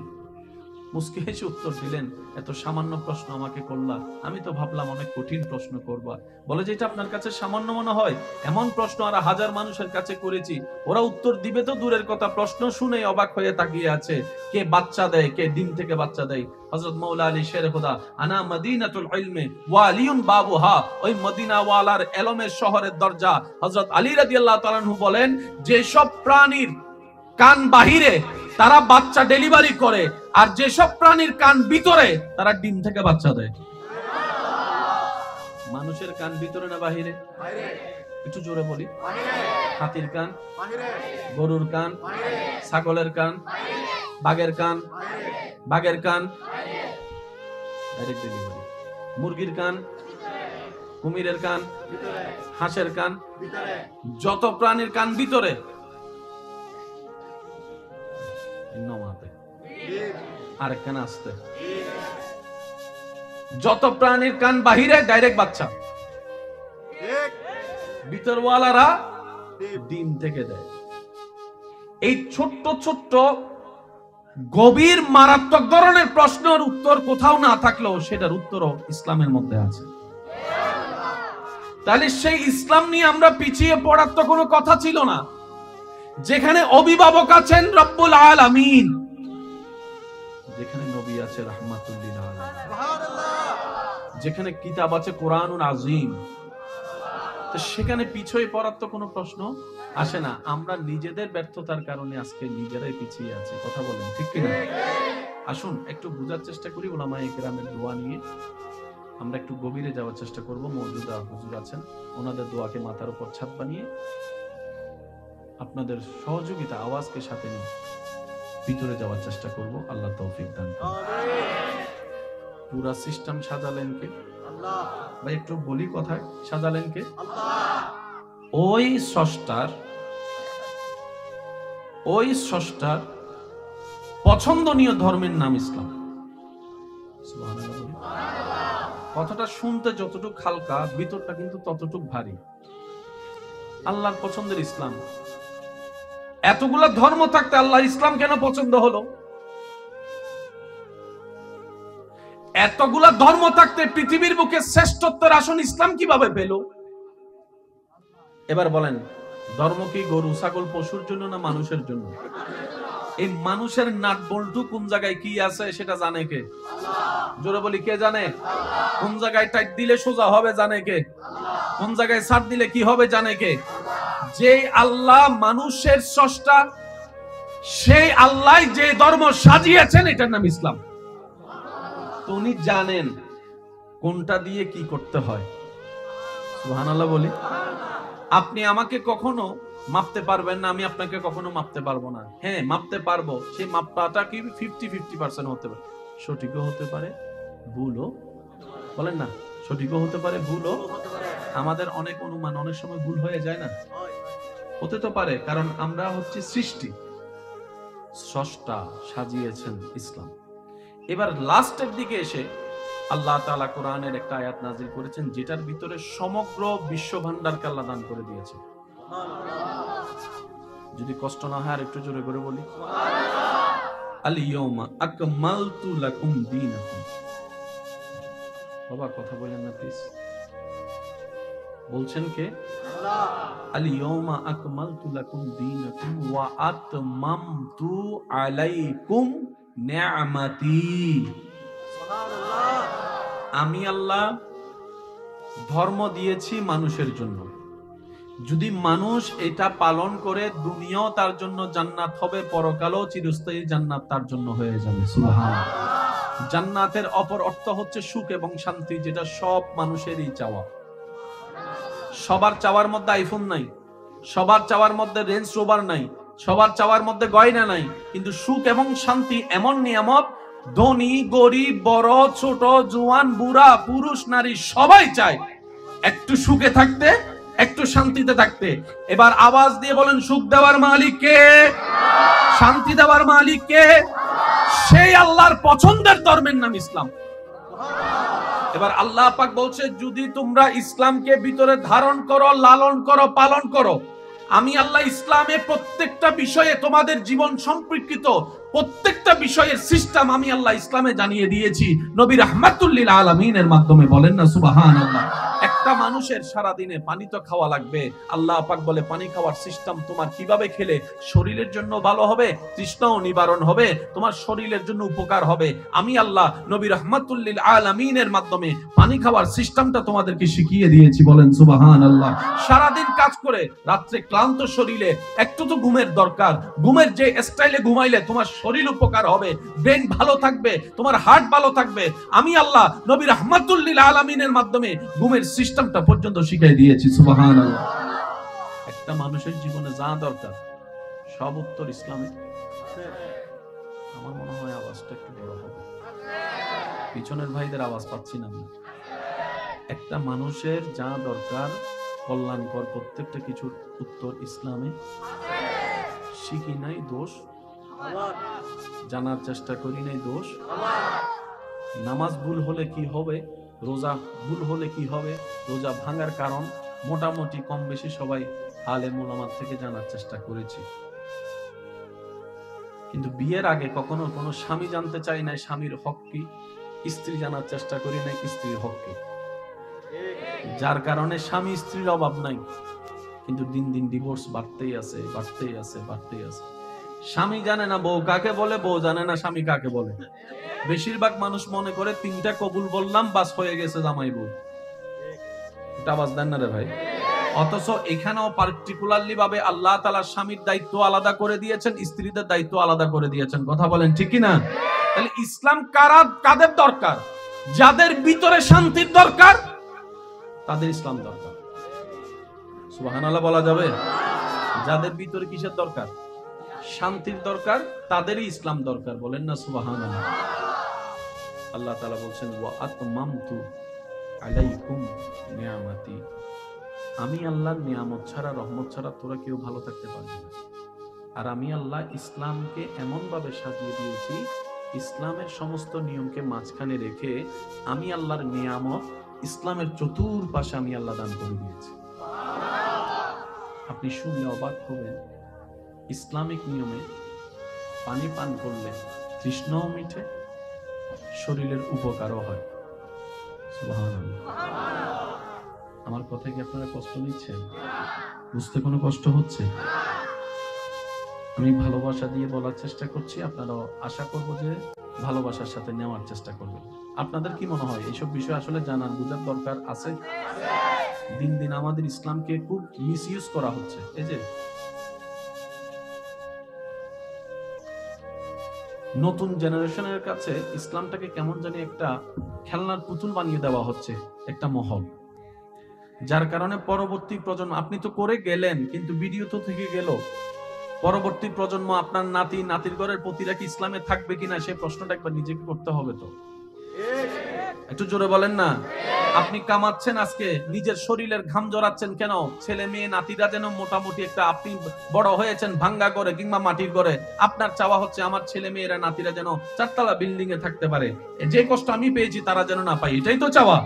মুস্কি হেসে উত্তর দিলেন, এত সামান্য প্রশ্ন আমাকে করলা, আমি তো ভাবলাম অনেক কঠিন প্রশ্ন করবা। বলে যে এটা আপনার কাছে সামান্য মনে হয়? এমন প্রশ্ন আর হাজার মানুষের কাছে করেছি, ওরা উত্তর দিবে তো দূরের কথা, প্রশ্ন শুনে অবাক হয়ে তাকিয়ে আছে, কে বাচ্চা দেয়, কে ডিম থেকে বাচ্চা দেয়। হযরত মাওলা আলী শের খোদা, আনা মদিনাতুল ইলমি ওয়া আলিয়ুন বাবুহা, ওই মদিনা ওয়ালার ইলমের শহরের দরজা। হযরত আলী রাদিয়াল্লাহু তাআলা আনহু বলেন, যে সব প্রাণীর কান বাহিরে তারা বাচ্চা ডেলিভারি করে, আর যেসব প্রাণীর কান ভিতরে তারা ডিম থেকে বাচ্চা দেয়। মানুষের কান ভিতরে না বাহিরে? একটু জোরে বলি। হাতির কান, গরুর কান, ছাগলের কান, বাঘের কান, বাঘের কান ডাইরেক্ট ডেলিভারি। মুরগির কান, কুমিরের কান, হাঁসের কান, যত প্রাণীর কান ভিতরে, আরেকখানে আসতে, যত প্রাণীর কান বাহিরে ডাইরেক্ট বাচ্চা, ভিতরওয়ালারা ডিম থেকে দেয়। এই ছোট্ট ছোট্ট গভীর মারাত্মক ধরনের প্রশ্নের উত্তর কোথাও না থাকলেও সেটার উত্তরও ইসলামের মধ্যে আছে। তাহলে সেই ইসলাম নিয়ে আমরা পিছিয়ে পড়ার তো কোনো কথা ছিল না। যেখানে অভিভাবক আছেন রব্বুল আলামিন, যেখানে নবী আছে রাহমাতুল লিল আলামিন, যেখানে কিতাব আছে কোরআনুল আযীম, তো সেখানে পিছিয়ে পড়ার তো কোনো প্রশ্ন আসে না। আমরা নিজেদের ব্যর্থতার কারণে আজকে নিজেরাই পিছিয়ে আছি। কথা বলেন ঠিক কিনা? আসুন একটু বোঝার চেষ্টা করি উলামায়ে কেরামের দোয়া নিয়ে। আমরা একটু গভীরে যাওয়ার চেষ্টা করব। মওজুদা হুজুর আছেন, ওনাদের দোয়াকে মাথার উপর ছাদ বানিয়ে আপনাদের সহযোগিতা আওয়াজকে সাথে নিয়ে ভিতরে যাওয়ার চেষ্টা করব। আল্লাহ তৌফিক দান করুন। পুরা সিস্টেম সাজালেন কে? আল্লাহ। ভাই একটু বলি কথায়, সাজালেন কে? আল্লাহ। ওই স্রষ্টার পছন্দনীয় ধর্মের নাম ইসলাম। সুবহানাল্লাহ। কথাটা শুনতে যতটুকু হালকা, ভিতরটা কিন্তু ততটুকু ভারী। আল্লাহর পছন্দের ইসলাম। এতগুলা ধর্ম থাকতে আল্লাহর ইসলাম কেন পছন্দ হলো? এতগুলা ধর্ম থাকতে পৃথিবীর বুকে শ্রেষ্ঠত্বের আসন ইসলাম কিভাবে পেল? এবার বলেন, ধর্ম কি গরু ছাগল পশুর জন্য না মানুষের জন্য? এই মানুষের নাট বল্টু কোন জায়গায় কি আছে সেটা জানে কে? জোরে বলি, কে জানে? কোন জায়গায় টাইট দিলে সোজা হবে জানে কে? কোন জায়গায় ছাড় দিলে কি হবে জানে কে? যে আল্লাহ মানুষের স্রষ্টা, সেই আল্লাহ যে ধর্ম সাজিয়েছেন এটার নাম ইসলাম। তো উনি জানেন কোনটা দিয়ে কি করতে হয়। সুবহানাল্লাহ বলি। আপনি আমাকে কখনো মাপতে পারবেন না, আমি আপনাকে কখনো মাপতে পারবো না। হ্যাঁ, মাপতে পারবো, সেই মাপটা কি 50-50% হতে পারে, সঠিকও হতে পারে, ভুলও, বলেন না, সঠিকও হতে পারে, ভুলও। আমাদের অনেক অনুমান অনেক সময় ভুল হয়ে যায় না? হতে তো পারে, কারণ আমরা হচ্ছে সৃষ্টি, স্রষ্টা সাজিয়েছেন ইসলাম। এবার লাস্টের দিকে এসে আল্লাহ তাআলা কোরআনের একটা আয়াত নাযিল করেছেন, যেটার ভিতরে সমগ্র বিশ্ব ভান্ডারকে আল্লাহ দান করে দিয়েছে। যদি কষ্ট না হয় আর একটু জোরে করে বলি। আল ইয়াউমা আকমালতু লাকুম দীনাকুম। বাবা কথা বলেন না প্লিজ। বলছেন কে? আল্লাহ। আল ইয়াউমা আকমালতু লাকুম দীনাকুম ওয়া আতমামতু আলাইকুম নি'মাতি। সুবহানাল্লাহ। আমি আল্লাহ ধর্ম দিয়েছি মানুষের জন্য। যদি মানুষ এটা পালন করে, দুনিয়াও তার জন্য জান্নাত হবে, পরকালও চিরস্থায়ী জান্নাত তার জন্য হয়ে যাবে। সুবহানাল্লাহ। জান্নাতের অপর অর্থ হচ্ছে সুখ এবং শান্তি, যেটা সব মানুষেরই চাওয়া। সবার চাওয়ার মধ্যে আইফোন নাই, সবার চাওয়ার মধ্যে রেঞ্জ রোভার নাই, সবার চাওয়ার মধ্যে গয়না নাই, কিন্তু সুখ এবং শান্তি এমন নিয়ামত ধনী গরিব বড় ছোট জওয়ান বুড়া পুরুষ নারী সবাই চায় একটু সুখে থাকতে, একটু শান্তিতে থাকতে। এবার আওয়াজ দিয়ে বলেন, সুখ দেওয়ার মালিক কে? শান্তি দেওয়ার মালিক কে? সেই আল্লাহর পছন্দের ধর্মের নাম ইসলাম। এবার আল্লাহ পাক বলছে, যদি তোমরা ইসলামকে ভিতরে ধারণ করো, লালন করো, পালন করো, আমি আল্লাহ ইসলামে প্রত্যেকটা বিষয়ে তোমাদের জীবন সম্পর্কিত প্রত্যেকটা বিষয়ের সিস্টেম আমি আল্লাহ ইসলামে জানিয়ে দিয়েছি নবী রাহমাতুল লিল আলামিনের মাধ্যমে। বলেন না সুবহানাল্লাহ। একটা মানুষের সারা দিনে পানি তো খাওয়া লাগবে। আল্লাহ পাক বলে, পানি খাওয়ার সিস্টেম তোমার কিভাবে খেলে শরীরের জন্য ভালো হবে, তৃষ্ণাও নিবারণ হবে, তোমার শরীরের জন্য উপকার হবে। আমি আল্লাহ নবী রাহমাতুল লিল আলামিনের মাধ্যমে পানি খাওয়ার সিস্টেমটা তোমাদেরকে শিখিয়ে দিয়েছি। বলেন সুবহানাল্লাহ। সারা দিন কাজ করে রাত্রে ক্লান্ত শরীরে একটু তো ঘুমের দরকার। ঘুমের যে স্টাইলে ঘুমাইলে তোমার শরীর উপকার হবে, ব্রেন ভালো থাকবে, তোমার হার্ট ভালো থাকবে। আমি আল্লাহ নবী রাহমাতুল লিল আলামিনের মাধ্যমে ঘুমের সিস্টেমটা পর্যন্ত শিখিয়ে দিয়েছি। সুবহানাল্লাহ। একটা মানুষের জীবনে যা দরকার সব উত্তর ইসলামে। আমার মনে হয় আওয়াজটা একটু বড় হবে, পিছনের ভাইদের আওয়াজ পাচ্ছি না। একটা মানুষের যা দরকার কল্যাণকর প্রত্যেকটা কিছুর উত্তর ইসলামে। শিখি নাই দোষ, জানার চেষ্টা করি নাই দোষ। নামাজ ভুল হলে কি হবে, রোজা ভুল হলে কি হবে, রোজা ভাঙার কারণ মোটামুটি কম বেশি সবাই আলেম ওলামা থেকে জানার চেষ্টা করেছি। কিন্তু বিয়ের আগে কখনো কোনো স্বামী জানতে চাই নাই স্বামীর হক কি, স্ত্রী জানার চেষ্টা করি নাই স্ত্রীর হক কি। যার কারণে স্বামী স্ত্রীর অভাব নাই, কিন্তু দিন দিন ডিভোর্স বাড়তেই আছে, বাড়তেই আছে, বাড়তেই আছে। স্বামী জানে না বউ কাকে বলে, বউ জানে না স্বামী কাকে বলে। বেশিরভাগ মানুষ মনে করে তিনটা কবুল বললাম বাস হয়ে গেছে জামাই বউ। এটা আওয়াজ দেন না রে ভাই। অথচ এখানেও পার্টিকুলারলি ভাবে আল্লাহ তাআলা স্বামীর দায়িত্ব আলাদা করে দিয়েছেন, স্ত্রীদের দায়িত্ব আলাদা করে দিয়েছেন। কথা বলেন ঠিক কি না? তাহলে ইসলাম কাদের দরকার? যাদের ভিতরে শান্তির দরকার তাদের ইসলাম দরকার। সুবহানাল্লাহ বলা যাবে? যাদের ভিতরে কিসের দরকার? শান্তির দরকার, তাদেরই ইসলাম দরকার। বলেন না সুবহানাল্লাহ। আল্লাহ তাআলা বলছেন, ওয়া আতমামতু আলাইকুম নিয়ামাতি। আমি আল্লাহর নিয়ামত ছাড়া, রহমত ছাড়া তোরা কেউ ভালো থাকতে পারবি না। আর আমি আল্লাহ ইসলামকে এমন ভাবে সাজিয়ে দিয়েছি, ইসলামের সমস্ত নিয়মকে মাঝখানে রেখে আমি আল্লাহর নিয়ামত ইসলামের চতুর্পাশে আমি আল্লাহ দান করে দিয়েছি। আপনি শুনলে অবাক হবেন, ইসলামিক নিয়মে পানি পান করলে তৃষ্ণাও মিটে, শরীরের উপকারও হয়। সুবহানাল্লাহ। আমার কথা কি আপনারা কষ্ট নিচ্ছেন? বুঝতে কোনো কষ্ট হচ্ছে? আমি ভালোবাসা দিয়ে বলার চেষ্টা করছি, আপনারাও আশা করব যে ভালোবাসার সাথে নেওয়ার চেষ্টা করবেন। আপনাদের কি মনে হয় এইসব বিষয় আসলে জানার বুঝার দরকার আছে? দিন দিন আমাদের ইসলামকে খুব মিসইউজ করা হচ্ছে। এই যে নতুন জেনারেশনের কাছে ইসলামটাকে কেমন জানি একটা খেলনার পুতুল বানিয়ে দেওয়া হচ্ছে, একটা মহল। যার কারণে পরবর্তী প্রজন্ম, আপনি তো করে গেলেন কিন্তু ভিডিও তো থেকে গেল, পরবর্তী প্রজন্ম আপনার নাতি নাতির ঘরের প্রতিরা কি ইসলামে থাকবে কিনা সেই প্রশ্নটা একবার নিজেকে করতে হবে। তো একটু জোরে বলেন না। আপনি কামাচ্ছেন আজকে, নিজের শরীরের ঘাম জড়াচ্ছেন কেন? ছেলে মেয়ে নাতিরা যেন মোটামুটি একটা, আপনি বড় হয়েছেন ভাঙ্গা করে কিংবা মাটির ঘরে, আপনার চাওয়া হচ্ছে আমার ছেলে মেয়েরা নাতিরা যেন চারতলা বিল্ডিং এ থাকতে পারে, যে কষ্ট আমি পেয়েছি তারা যেন না পায়, এটাই তো চাওয়া।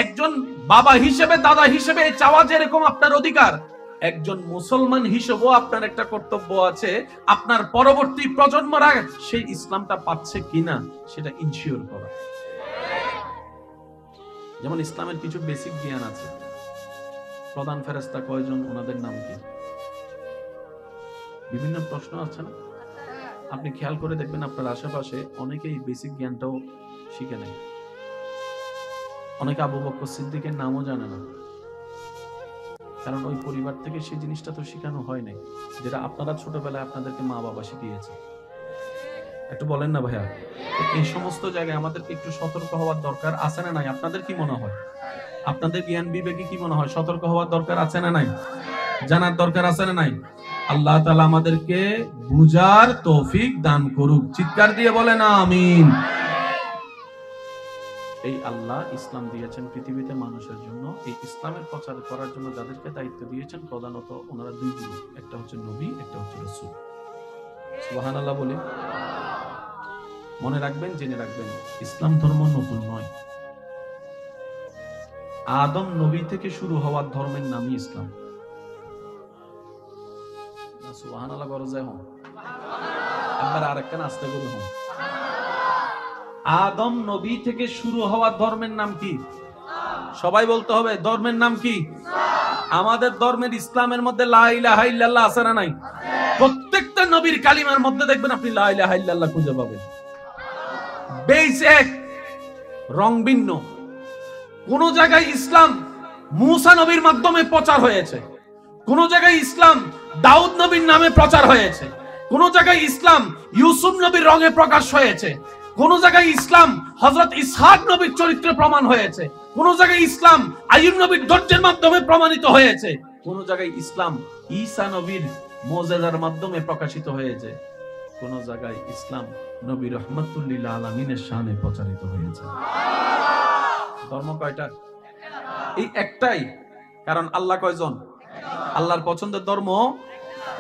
একজন বাবা হিসেবে, দাদা হিসেবে চাওয়া যেরকম আপনার অধিকার, একজন মুসলমান হিসেবেও আপনার একটা কর্তব্য আছে, আপনার পরবর্তী প্রজন্মরা সেই ইসলামটা পাচ্ছে কিনা সেটা ইনশিওর করা। যেমন ইসলামের কিছু বেসিক জ্ঞান আছে। প্রধান ফেরেশতা কয়জন, ওনাদের নাম কি, বিভিন্ন প্রশ্ন আছে না? আপনি খেয়াল করে দেখবেন আপনার আশেপাশে অনেকেই বেসিক জ্ঞানটাও শিখে নেয়। অনেকে আবু বকর সিদ্দিকের নামও জানে না, কারণ ওই পরিবার থেকে সেই জিনিসটা তো শেখানো হয় নাই, যেটা আপনারা ছোটবেলায় আপনাদেরকে মা বাবা শিখিয়েছে। একটু বলেন না ভাইয়া, এই সমস্ত জায়গায় আমাদেরকে একটু সতর্ক হওয়ার দরকার আছে না নাই? আপনাদের কি মনে হয়? আপনাদের জ্ঞান বিবেকে কি মনে হয় সতর্ক হওয়ার দরকার আছে না নাই? জানার দরকার আছে না নাই? আল্লাহ তাআলা আমাদেরকে বুঝার তৌফিক দান করুক। চিৎকার দিয়ে বলেন আমিন। এই আল্লাহ ইসলাম দিয়েছেন পৃথিবীতে মানুষের জন্য। এই ইসলামের প্রচার করার জন্য যাদেরকে দায়িত্ব দিয়েছেন প্রধানত ওনারা দুই গ্রুপ, একটা হচ্ছে নবী, একটা হচ্ছে রাসূল। সুবহানাল্লাহ বলি। মনে রাখবেন, জেনে রাখবেন, ইসলাম ধর্ম নতুন নয়। আদম নবী থেকে শুরু হওয়ার ধর্মের নামই ইসলাম। সুবহানাল্লাহ বড় যায় হন, একবার আরেকখান আস্তে করে হন। আদম নবী থেকে শুরু হওয়ার ধর্মের নাম কি? সবাই বলতে হবে, ধর্মের নাম কি? আমাদের ধর্মের ইসলামের মধ্যে লা ইলাহা ইল্লাল্লাহ আছে না নাই? প্রত্যেকটা নবীর কালিমার মধ্যে দেখবেন আপনি লা ইলাহা ইল্লাল্লাহ খুঁজে পাবেন। বেস এক, রং ভিন্ন। কোন জায়গায় ইসলাম মুসা নবীর মাধ্যমে প্রচার হয়েছে, কোন জায়গায় ইসলাম দাউদ নবীর নামে প্রচার হয়েছে, কোন জায়গায় ইসলাম ইউসুফ নবীর রঙে প্রকাশ হয়েছে, কোন জায়গায় ইসলাম হযরত ইসহাক নবীর চরিত্রে প্রমাণ হয়েছে, কোন জায়গায় ইসলাম আইয়ুব নবীর ধৈর্যের মাধ্যমে প্রমাণিত হয়েছে, কোন জায়গায় ইসলাম ঈসা নবীর মুজিজার মাধ্যমে প্রকাশিত হয়েছে, কোন জায়গায় ইসলাম নবী রাহমাতুল লিল আলামিনের শানে প্রচারিত হয়েছে। ধর্ম কয়টা? এই একটাই। কারণ আল্লাহ কয়জন? আল্লাহর পছন্দের ধর্ম।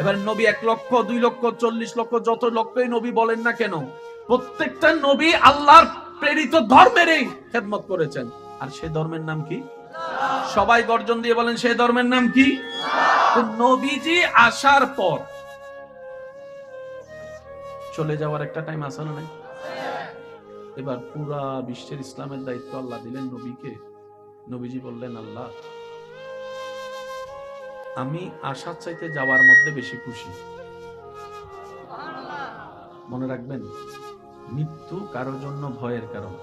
এবার নবী 1 লক্ষ 2 লক্ষ 40 লক্ষ যত লক্ষই নবী বলেন না কেন, প্রত্যেকটা নবী আল্লাহর প্রেরিত ধর্মেরই খেদমত করেছেন। আর সে ধর্মের নাম কি? সবাই গর্জন দিয়ে বলেন, সে ধর্মের নাম কি? তো নবীজি আসার পর চলে যাওয়ার একটা টাইম আসে না? এবার পুরা বিশ্বের ইসলামের দায়িত্ব আল্লাহ দিলেন নবীকে। নবীজি বললেন, আল্লাহ আমি আসার চাইতে যাওয়ার মধ্যে বেশি খুশি। মনে রাখবেন, মৃত্যু কারোর জন্য ভয়ের কারণ,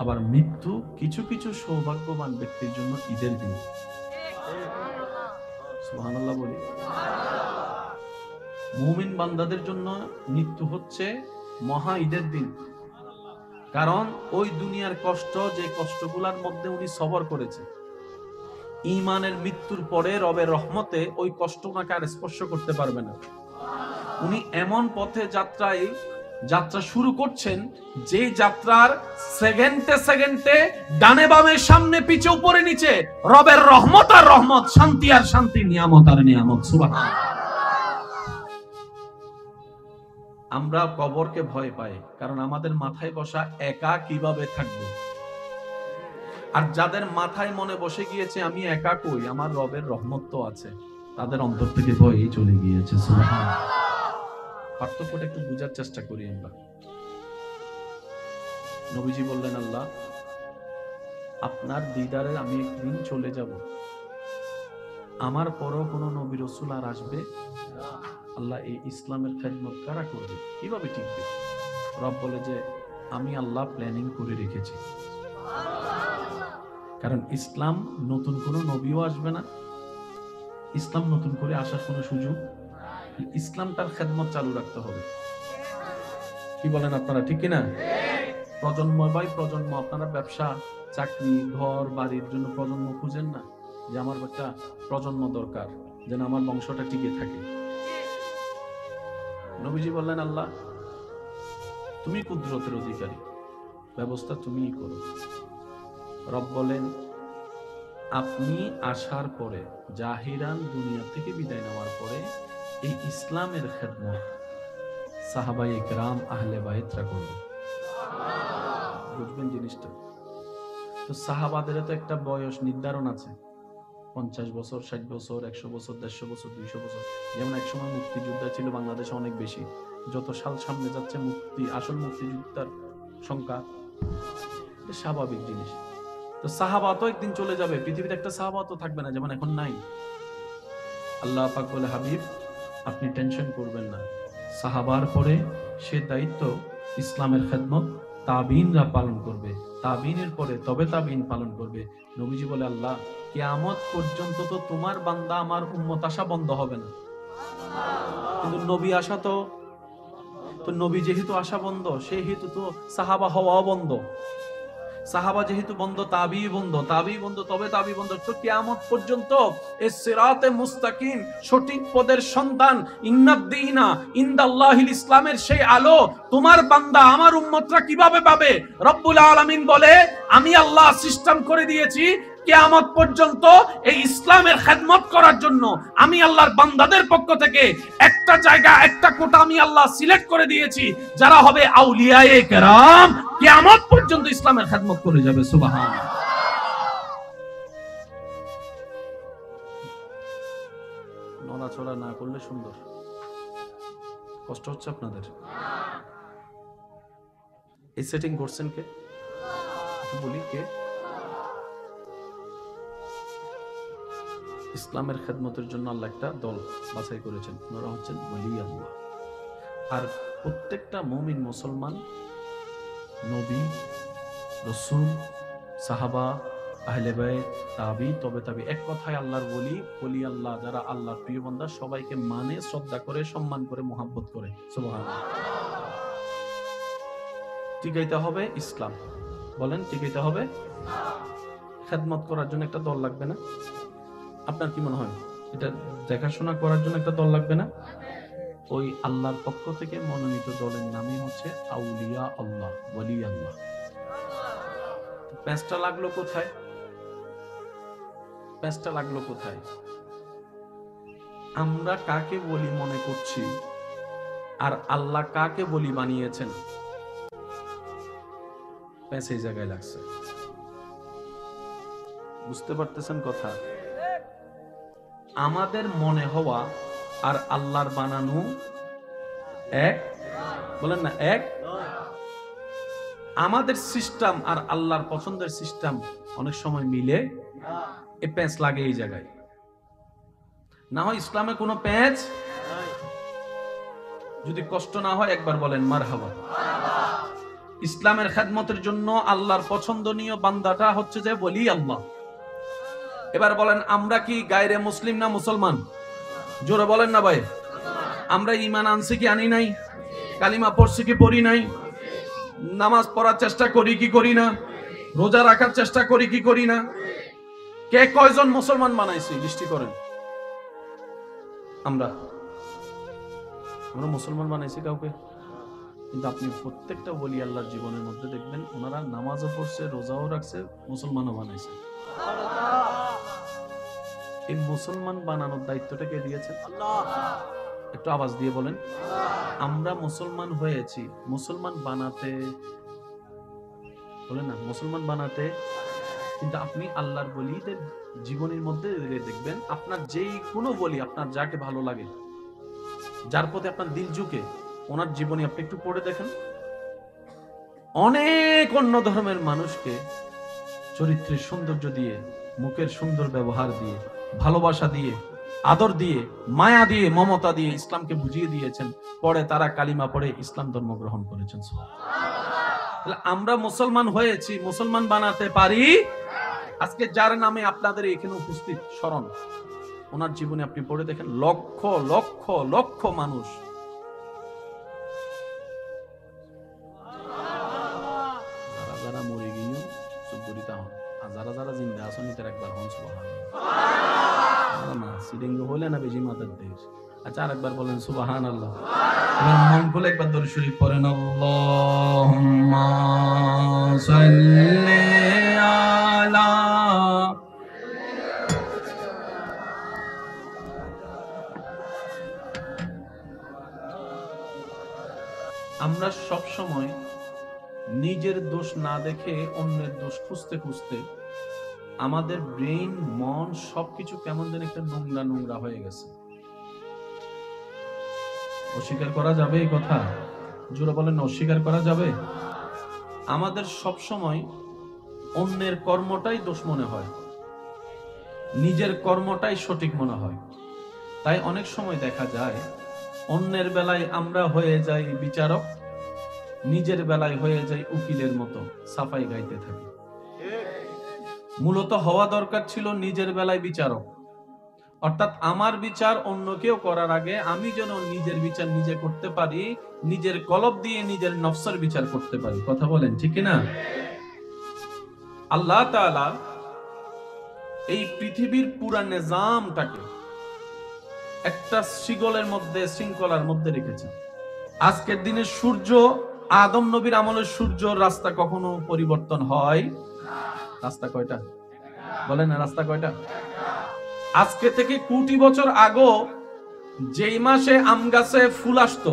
আবার মৃত্যু কিছু কিছু সৌভাগ্যবান ব্যক্তির জন্য ঈদের দিন। সুবহানাল্লাহ বলি। মুমিন বান্দাদের জন্য মৃত্যু হচ্ছে মহা ঈদের দিন। কারণ ওই দুনিয়ার কষ্ট, যে কষ্টগুলোর মধ্যে উনি সবর করেছে, ঈমানের মৃত্যুর পরে রবের রহমতে ওই কষ্টটাকে আর স্পর্শ করতে পারবে না। উনি এমন পথে যাত্রা শুরু করছেন, যে যাত্রার সেকেন্ডে সেকেন্ডে ডানে বামে সামনে পিছে উপরে নিচে রবের রহমত আর রহমত, শান্তি আর শান্তি, নিয়ামত আর নিয়ামত। সুবহানাল্লাহ। আমরা কবরকে ভয় পাই, কারণ আমাদের মাথায় বসা একা কিভাবে থাকবো। আর যাদের মাথায় মনে বসে গিয়েছে আমি একা কই, আমার রবের রহমত তো আছে, তাদের অন্তর থেকে ভয়ই চলে গিয়েছে। সুবহানাল্লাহ। পার্থক্যটা একটু বুঝার চেষ্টা করি আমরা। নবীজি বললেন, আল্লাহ আপনার দিদারে আমি একদিন চলে যাব, আমার পরও কোন নবী রাসূল আর আসবে? আল্লাহ এই ইসলামের খেদমত কারা করবে, কিভাবে টিকবে? রব বলে যে আমি আল্লাহ প্ল্যানিং করে রেখেছি। কারণ ইসলাম নতুন কোন নবীও আসবে না, ইসলাম নতুন করে আসার কোন সুযোগ, ইসলামটার খেদমত চালু রাখতে হবে। কি বলেন আপনারা, ঠিক কিনা? প্রজন্ম বাই প্রজন্ম আপনারা ব্যবসা, চাকরি, ঘর বাড়ির জন্য প্রজন্ম খুঁজেন না, যে আমার একটা প্রজন্ম দরকার, যেন আমার বংশটা টিকে থাকে। নবীজি বললেন, আল্লাহ তুমি কুদরতের অধিকারী, ব্যবস্থা তুমিই করো। রব বলেন, আপনি আসার পরে, জাহিরান দুনিয়া থেকে বিদায় নেওয়ার পরে এই ইসলামের খেদমত সাহাবায়ে কেরাম আহলে বাইতরা করবে। বুঝবেন জিনিসটা? তো সাহাবাদের তো একটা বয়স নির্ধারণ আছে, 50 বছর, 60 বছর, 100 বছর, 150 বছর, 200 বছর। যেমন একসময় মুক্তিযোদ্ধা ছিল বাংলাদেশে অনেক বেশি, যত সাল সামনে যাচ্ছে আসল মুক্তিযোদ্ধার সংখ্যা স্বাভাবিক জিনিস। তো সাহাবা তো একদিন চলে যাবে, পৃথিবীতে একটা সাহাবা তো থাকবে না, যেমন এখন নাই। আল্লাহ পাক বলে, হাবিব আপনি টেনশন করবেন না, সাহাবার পরে সে দায়িত্ব ইসলামের খেদমত তাবিনরা পালন করবে, তাবিনের পরে তবে তাবিন পালন করবে। নবীজি বলে, আল্লাহ কিয়ামত পর্যন্ত তো তোমার বান্দা আমার উম্মত আসা বন্ধ হবে না, কিন্তু নবী আসা তো নবী যেহেতু আসা বন্ধ, সেহেতু তো সাহাবা হওয়া বন্ধ। সাহাবা যেহেতু বন্ধ, তাবি বন্ধ, তাবি বন্ধ, তবে তাবি বন্ধ। তো কিয়ামত পর্যন্ত এই সিরাতে মুস্তাকিম সঠিক পদের সন্তান ইন্নাদ-দীনা ইনদাল্লাহিল ইসলামের সেই আলো তোমার বান্দা আমার উম্মতরা কিভাবে পাবে? রব্বুল আলামিন বলে, আমি আল্লাহ সিস্টেম করে দিয়েছি কিয়ামত পর্যন্ত এই ইসলামের খেদমত করার জন্য। আমি আল্লাহর বান্দাদের পক্ষ থেকে একটা জায়গা, একটা কোটা আমি আল্লাহ সিলেক্ট করে দিয়েছি, যারা হবে আউলিয়ায়ে কেরাম, কিয়ামত পর্যন্ত ইসলামের খেদমত করে যাবে। সুবহানাল্লাহ। নড়াচড়া না করলে সুন্দর। কষ্ট হচ্ছে আপনাদের? এই সেটিং করছেন কে? বলি কে? ইসলামের খেদমতের জন্য আল্লাহ একটা দল বাছাই করেছেন, ওনারা হচ্ছেন ওলি আল্লাহ। আর প্রত্যেকটা মুমিন মুসলমান নবী, রাসূল, সাহাবা, আহলে বাইত, তাবি, তবে তাবি, এক কথায় আল্লাহর ওলি আল্লাহ যারা আল্লাহর প্রিয় বান্দা, সবাইকে মানে, শ্রদ্ধা করে, সম্মান করে, মোহাব্বত করে। সুবহানাল্লাহ। টিকাইতে হবে ইসলাম। বলেন, টিকাইতে হবে। খেদমত করার জন্য একটা দল লাগবে না? আপনার কি মনে হয় এটা দেখাশোনা করার জন্য একটা দল লাগবে না? ওই আল্লাহর পক্ষ থেকে মনোনীত দলের নামই হচ্ছে আউলিয়া আল্লাহ, ওলি আল্লাহ। প্যাঁচটা লাগলো কোথায়? প্যাঁচটা লাগলো কোথায়? আমরা কাকে বলি মনে করছি আর আল্লাহ কাকে বলি বানিয়েছেন, প্যাঁচ এই জায়গায় লাগছে। বুঝতে পারতেছেন কথা? আমাদের মনে হওয়া আর আল্লাহর বানানো এক? বলেন না এক? আমাদের সিস্টেম আর আল্লাহর পছন্দের সিস্টেম অনেক সময় মিলে, এ প্যাঁচ লাগে এই জায়গায়। না হয় ইসলামে কোনো প্যাঁচ, যদি কষ্ট না হয় একবার বলেন মারহাবা। ইসলামের খেদমতের জন্য আল্লাহর পছন্দনীয় বান্দাটা হচ্ছে যে ওলি আল্লাহ। এবার বলেন, আমরা কি গায়রে মুসলিম না মুসলমান? জোরে বলেন না ভাই। আমরা ঈমান আনছি কি আনি নাই? কালিমা পড়ছি কি পড়ি নাই? নামাজ পড়ার চেষ্টা করি কি করি না? রোজা রাখার চেষ্টা করি কি করি না? কে কয়জন মুসলমান বানাইছি দৃষ্টি করেন? আমরা মুসলমান বানাইছি কাউকে? কিন্তু আপনি প্রত্যেকটা ওলি আল্লাহর জীবনের মধ্যে দেখবেন, ওনারা নামাজও পড়ছে, রোজাও রাখছে, মুসলমানও বানাইছে। এই মুসলমান বানানোর দায়িত্বটা কে দিয়েছে? একটু আওয়াজ দিয়ে বলেন। আমরা মুসলমান হয়েছি, মুসলমান বানাতে, বলেন না, মুসলমান বানাতে। কিন্তু আপনি আল্লাহর ওলিদের জীবনের মধ্যে দেখবেন, আপনার যেই কোনো বলি, আপনার যাকে ভালো লাগে, যার প্রতি আপনার দিল ঝুঁকে, ওনার জীবনী আপনি একটু পড়ে দেখেন। অনেক অন্য ধর্মের মানুষকে চরিত্রের সৌন্দর্য দিয়ে, মুখের সুন্দর ব্যবহার দিয়ে, ভালোবাসা দিয়ে, আদর দিয়ে, মায়া দিয়ে, মমতা দিয়ে ইসলামকে বুঝিয়ে দিয়েছেন। পরে তারা কালিমা পড়ে ইসলাম ধর্ম গ্রহণ করেছেন। তাহলে আমরা মুসলমান হয়েছি, মুসলমান বানাতে পারি। আজকে যার নামে আপনাদের এখানে উপস্থিত স্মরণ, ওনার জীবনে আপনি পড়ে দেখেন, লক্ষ লক্ষ লক্ষ মানুষ যারা মরে গিয়ে চুপ করি তা হন, আর যারা যারা জিন্দা আসেন তার একবার হন সুবহানাল্লাহ। সিডিং হলে না বেশি মাথার দেশ। আচ্ছা, আরেকবার বলেন সুবহানাল্লাহ। এবার মন খুলে একবার দরুদ শরীফ পড়েন, আল্লাহুম্মা সাল্লি আলা। আমরা সব সময় নিজের দোষ না দেখে অন্যের দোষ খুঁজতে খুঁজতে আমাদের ব্রেন, মন সবকিছু কেমন যেন একটা নোংরা নোংরা হয়ে গেছে। অস্বীকার করা যাবে এই কথা? জোরে বলেন, অস্বীকার করা যাবে? আমাদের সব সময় অন্যের কর্মটাই দোষ মনে হয়, নিজের কর্মটাই সঠিক মনে হয়। তাই অনেক সময় দেখা যায় অন্যের বেলায় আমরা হয়ে যাই বিচারক, নিজের বেলায় হয়ে যাই উকিলের মতো সাফাই গাইতে থাকি। মূলত হওয়া দরকার ছিল নিজের বেলায় বিচারক, অর্থাৎ আমার বিচার অন্য কেউ করার আগে আমি যেন নিজের বিচার নিজে করতে পারি, নিজের কলব দিয়ে নিজের নফসের বিচার করতে পারি। কথা বলেন ঠিক না? আল্লাহ তাআলা এই পৃথিবীর পুরা নিজামটাকে একটা শিকলের মধ্যে, শৃঙ্খলার মধ্যে রেখেছেন। আজকের দিনে সূর্য, আদম নবীর আমলের সূর্যর রাস্তা কখনো পরিবর্তন হয়? রাস্তা কয়টা বলেন না, রাস্তা কয়টা? আজকে থেকে কোটি বছর আগেও যেই মাসে আম গাছে ফুল আসতো,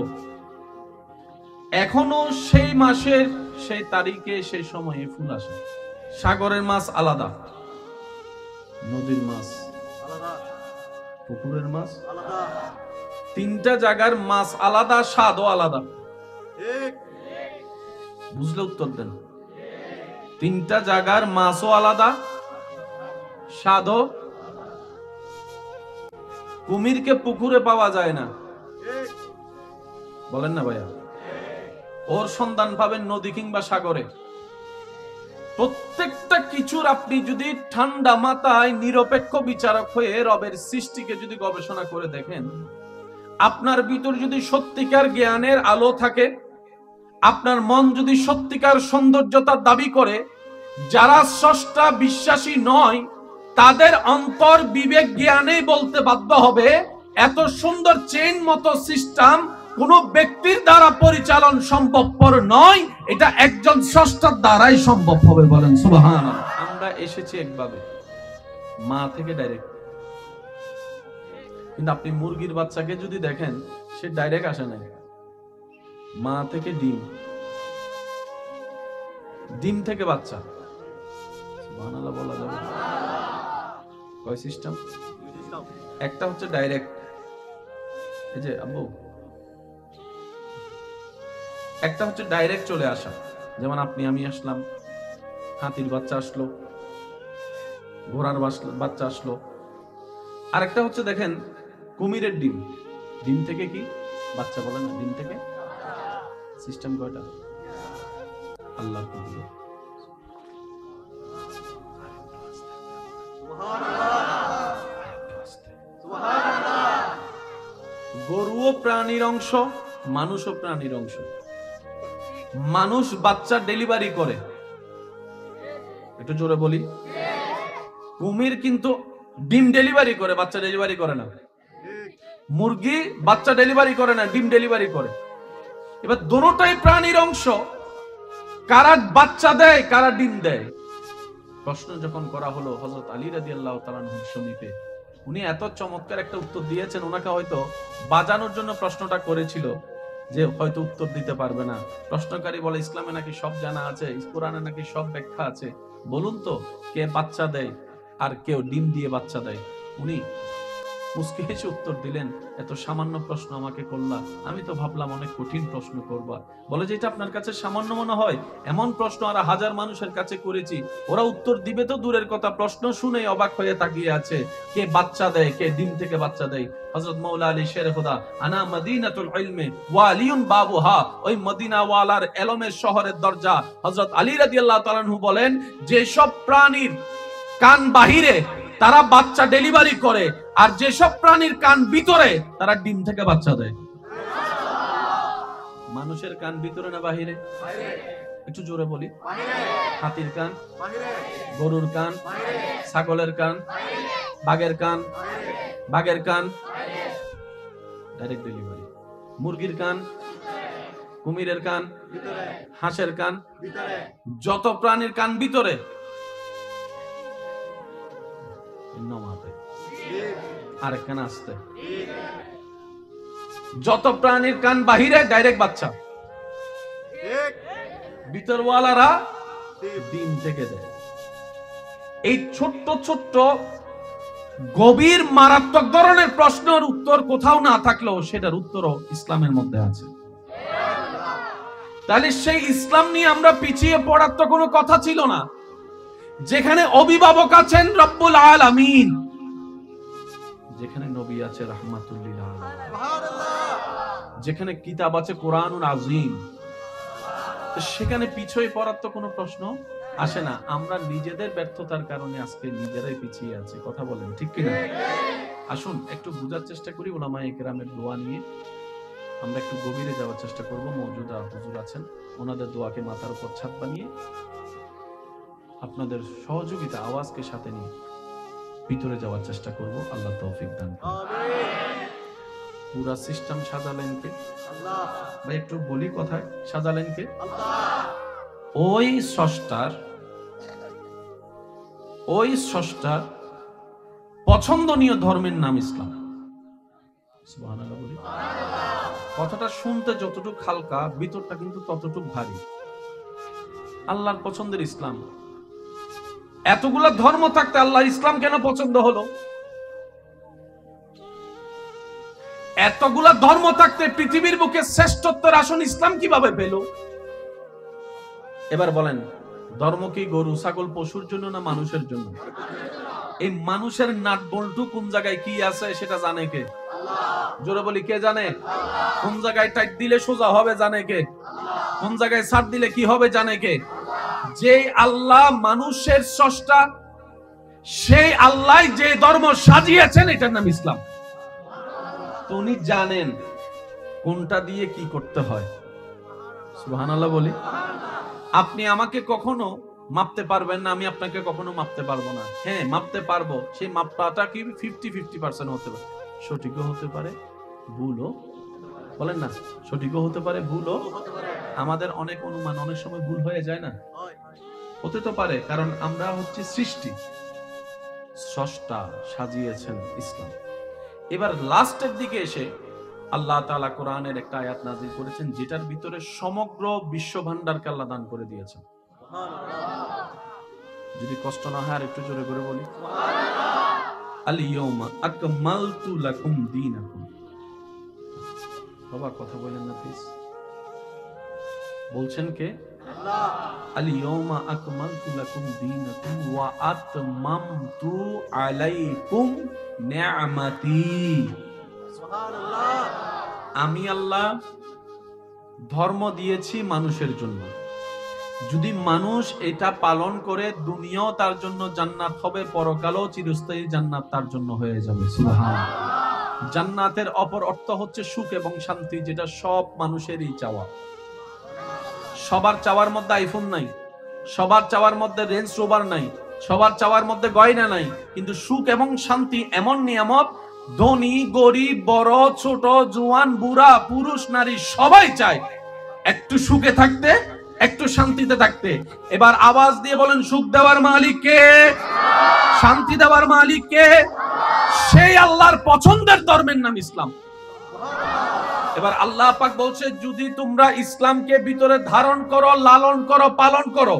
এখনো সেই মাসের সেই তারিখে সেই সময়ে ফুল আসে। সাগরের মাছ আলাদা, নদীর মাছ আলাদা, পুকুরের মাছ আলাদা, তিনটা জায়গার মাছ আলাদা, স্বাদও আলাদা। বুঝলে উত্তর দেন। তিনটা জায়গার মাছও আলাদা, স্বাদও। কুমিরকে পুকুরে পাওয়া যায় না, বলেন না ভাইয়া? ওর সন্ধান পাবেন নদী কিংবা সাগরে। প্রত্যেকটা কিছুর আপনি যদি ঠান্ডা মাথায় নিরপেক্ষ বিচারক হয়ে রবের সৃষ্টিকে যদি গবেষণা করে দেখেন, আপনার ভিতর যদি সত্যিকার জ্ঞানের আলো থাকে, আপনার মন যদি সত্যিকার সৌন্দর্যতার দাবি করে, যারা স্রষ্টা বিশ্বাসী নয় তাদের অন্তর বিবেক জ্ঞানেই বলতে বাধ্য হবে এত সুন্দর চেইন মতো সিস্টেম কোন ব্যক্তির দ্বারা পরিচালন সম্ভবপর নয়, এটা একজন স্রষ্টার দ্বারাই সম্ভব হবে। বলেন সুবহানাল্লাহ। আমরা এসেছি একভাবে, মা থেকে ডাইরেক্ট। কিন্তু আপনি মুরগির বাচ্চাকে যদি দেখেন, সে ডাইরেক্ট আসে না, মা থেকে ডিম, ডিম থেকে বাচ্চা। সুবহানাল্লাহ বলা যাবে? কয় সিস্টেম? একটা হচ্ছে ডাইরেক্ট, এই যে আব্বু, একটা হচ্ছে ডাইরেক্ট চলে আসা, যেমন আপনি আমি আসলাম, হাতির বাচ্চা আসলো, ঘোড়ার বাচ্চা আসলো। আরেকটা হচ্ছে দেখেন কুমিরের ডিম, ডিম থেকে কি বাচ্চা? বলেন না, ডিম থেকে সিস্টেম কয়টা? আল্লাহ গরুও প্রাণীর অংশ, মানুষও প্রাণীর অংশ। মানুষ বাচ্চা ডেলিভারি করে, একটু জোরে বলি। কুমির কিন্তু ডিম ডেলিভারি করে, বাচ্চা ডেলিভারি করে না। মুরগি বাচ্চা ডেলিভারি করে না, ডিম ডেলিভারি করে। এবার দুটোটাই প্রাণীর অংশ, কারা বাচ্চা দেয় কারা ডিম দেয়? প্রশ্ন যখন করা হলো হযরত আলী রাদিয়াল্লাহু তাআলা আনহুর সমীপে, উনি এত চমৎকার একটা উত্তর দিয়েছেন, ওনাকে হয়তো বাজানোর জন্য প্রশ্নটা করেছিল যে হয়তো উত্তর দিতে পারবে না। প্রশ্নকারী বলে, ইসলামে নাকি সব জানা আছে, কোরআনে নাকি সব ব্যাখ্যা আছে, বলুন তো কে বাচ্চা দেয় আর কেউ ডিম দিয়ে বাচ্চা দেয়? উনি মুস্কি হেসে উত্তর দিলেন, এত সামান্য প্রশ্ন আমাকে করলা, আমি তো ভাবলাম অনেক কঠিন প্রশ্ন করবা। বলে যে এটা আপনার কাছে সামান্য মনে হয়? এমন প্রশ্ন আর হাজার মানুষের কাছে করেছি, ওরা উত্তর দিবে তো দূরের কথা, প্রশ্ন শুনে অবাক হয়ে তাকিয়ে আছে। কে বাচ্চা দেয়, কে ডিম থেকে বাচ্চা দেয়? হযরত মাওলা আলী শের খোদা, আনা মদিনাতুল ইলমি ওয়া আলিয়ুন বাবুহা, ওই মদিনা ওয়ালার ইলমের শহরের দরজা। হযরত আলী রাদিয়াল্লাহু তাআলা আনহু বলেন, যে সব প্রাণীর কান বাহিরে তারা বাচ্চা ডেলিভারি করে, আর যেসব প্রাণীর কান ভিতরে তারা ডিম থেকে বাচ্চা দেয়। মানুষের কান ভিতরে না বাহিরে? একটু জোরে বলি। হাতির কান, গরুর কান, ছাগলের কান, বাঘের কান, বাঘের কান ডাইরেক্ট ডেলিভারি। মুরগির কান, কুমিরের কান, হাঁসের কান, যত প্রাণীর কান ভিতরে, আরেকখানে আসতে, যত প্রাণীর কান বাহিরে ডাইরেক্ট বাচ্চা, ভিতরওয়ালারা ডিম থেকে দেয়। এই ছোট্ট ছোট্ট গভীর মারাত্মক ধরনের প্রশ্নের উত্তর কোথাও না থাকলেও সেটার উত্তরও ইসলামের মধ্যে আছে। তাহলে সেই ইসলাম নিয়ে আমরা পিছিয়ে পড়ার তো কোনো কথা ছিল না। যেখানে অভিভাবক আছেন রব্বুল আলামিন, যেখানে নবী আছে রাহমাতুল লিল আলামিন, যেখানে কিতাব আছে কোরআনুল আযীম, সেখানে পিছিয়ে পড়ার তো কোনো প্রশ্ন আসে না। আমরা নিজেদের ব্যর্থতার কারণে আজকে নিজেরাই পিছিয়ে আছি। কথা বলেন ঠিক কিনা? আসুন একটু বোঝার চেষ্টা করি উলামায়ে কেরামের দোয়া নিয়ে। আমরা একটু গভীরে যাওয়ার চেষ্টা করব। মওজুদা হুজুর আছেন, ওনাদের দোয়াকে মাথার উপর ছাদ বানিয়ে আপনাদের সহযোগিতা আওয়াজকে সাথে নিয়ে ভিতরে যাওয়ার চেষ্টা করব। আল্লাহ তৌফিক দান করুন। পুরা সিস্টেম সাজালেন কে? আল্লাহ। ভাই একটু বলি কথায়, সাজালেন কে? আল্লাহ। ওই স্রষ্টার পছন্দনীয় ধর্মের নাম ইসলাম। সুবহানাল্লাহ বলি। কথাটা শুনতে যতটুকু হালকা, ভিতরটা কিন্তু ততটুকু ভারী। আল্লাহর পছন্দের ইসলাম। এতগুলা ধর্ম থাকতে আল্লাহর ইসলাম কেন পছন্দ হলো? এতগুলা ধর্ম থাকতে পৃথিবীর বুকে শ্রেষ্ঠত্বের আসন ইসলাম কিভাবে পেল? এবার বলেন, ধর্ম কি গরু ছাগল পশুর জন্য না মানুষের জন্য? এই মানুষের নাট বল্টু কোন জায়গায় কি আছে সেটা জানে কে? জোরে বলি, কে জানে? কোন জায়গায় টাইট দিলে সোজা হবে জানে কে? কোন জায়গায় ছাড় দিলে কি হবে জানে কে? যে আল্লাহ মানুষের স্রষ্টা, সেই আল্লাহ যে ধর্ম সাজিয়েছেন এটার নাম ইসলাম। তো উনি জানেন কোনটা দিয়ে কি করতে হয়। সুবহানাল্লাহ বলি। আপনি আমাকে কখনো মাপতে পারবেন না, আমি আপনাকে কখনো মাপতে পারবো না। হ্যাঁ, মাপতে পারবো, সেই মাপটা কি 50-50% হতে পারে, সঠিকও হতে পারে, ভুলও। বলেন না, সঠিকও হতে পারে, ভুলও। আমাদের অনেক অনুমান অনেক সময় ভুল হয়ে যায় না? হতে তো পারে, কারণ আমরা হচ্ছে সৃষ্টি, স্রষ্টা সাজিয়েছেন ইসলাম। এবার লাস্টের দিকে এসে আল্লাহ তাআলা কোরআনের একটা আয়াত নাযিল করেছেন, যেটার ভিতরে সমগ্র বিশ্ব ভান্ডারকে আল্লাহ দান করে দিয়েছেন। যদি কষ্ট না হয় আর একটু জোরে করে বলি, আল ইয়াউমা আকমালতু লাকুম দীনাকুম। বাবা কথা বলেন না প্লিজ। বলছেন কে? আল্লাহ। আল ইয়াউমা আকমালতু লাকুম দীনাকুম ওয়া আতমামতু আলাইকুম নি'মাতি। সুবহানাল্লাহ। আমি আল্লাহ ধর্ম দিয়েছি মানুষের জন্য। যদি মানুষ এটা পালন করে, দুনিয়াও তার জন্য জান্নাত হবে, পরকালও চিরস্থায়ী জান্নাত তার জন্য হয়ে যাবে। সুবহানাল্লাহ। জান্নাতের অপর অর্থ হচ্ছে সুখ এবং শান্তি, যেটা সব মানুষেরই চাওয়া। সবার চাওয়ার মধ্যে আইফোন নাই, সবার চাওয়ার মধ্যে রেঞ্জ রোভার নাই, সবার চাওয়ার মধ্যে গয়না নাই, কিন্তু সুখ এবং শান্তি এমন নিয়ামত ধনী গরিব বড় ছোট জওয়ান বুড়া পুরুষ নারী সবাই চায় একটু সুখে থাকতে, একটু শান্তিতে থাকতে। এবার আওয়াজ দিয়ে বলেন, সুখ দেওয়ার মালিক কে? শান্তি দেওয়ার মালিক কে? সেই আল্লাহর পছন্দের ধর্মের নাম ইসলাম। এবার আল্লাহ পাক বলছে, যদি তোমরা ইসলামকে ভিতরে ধারণ করো, লালন করো, পালন করো,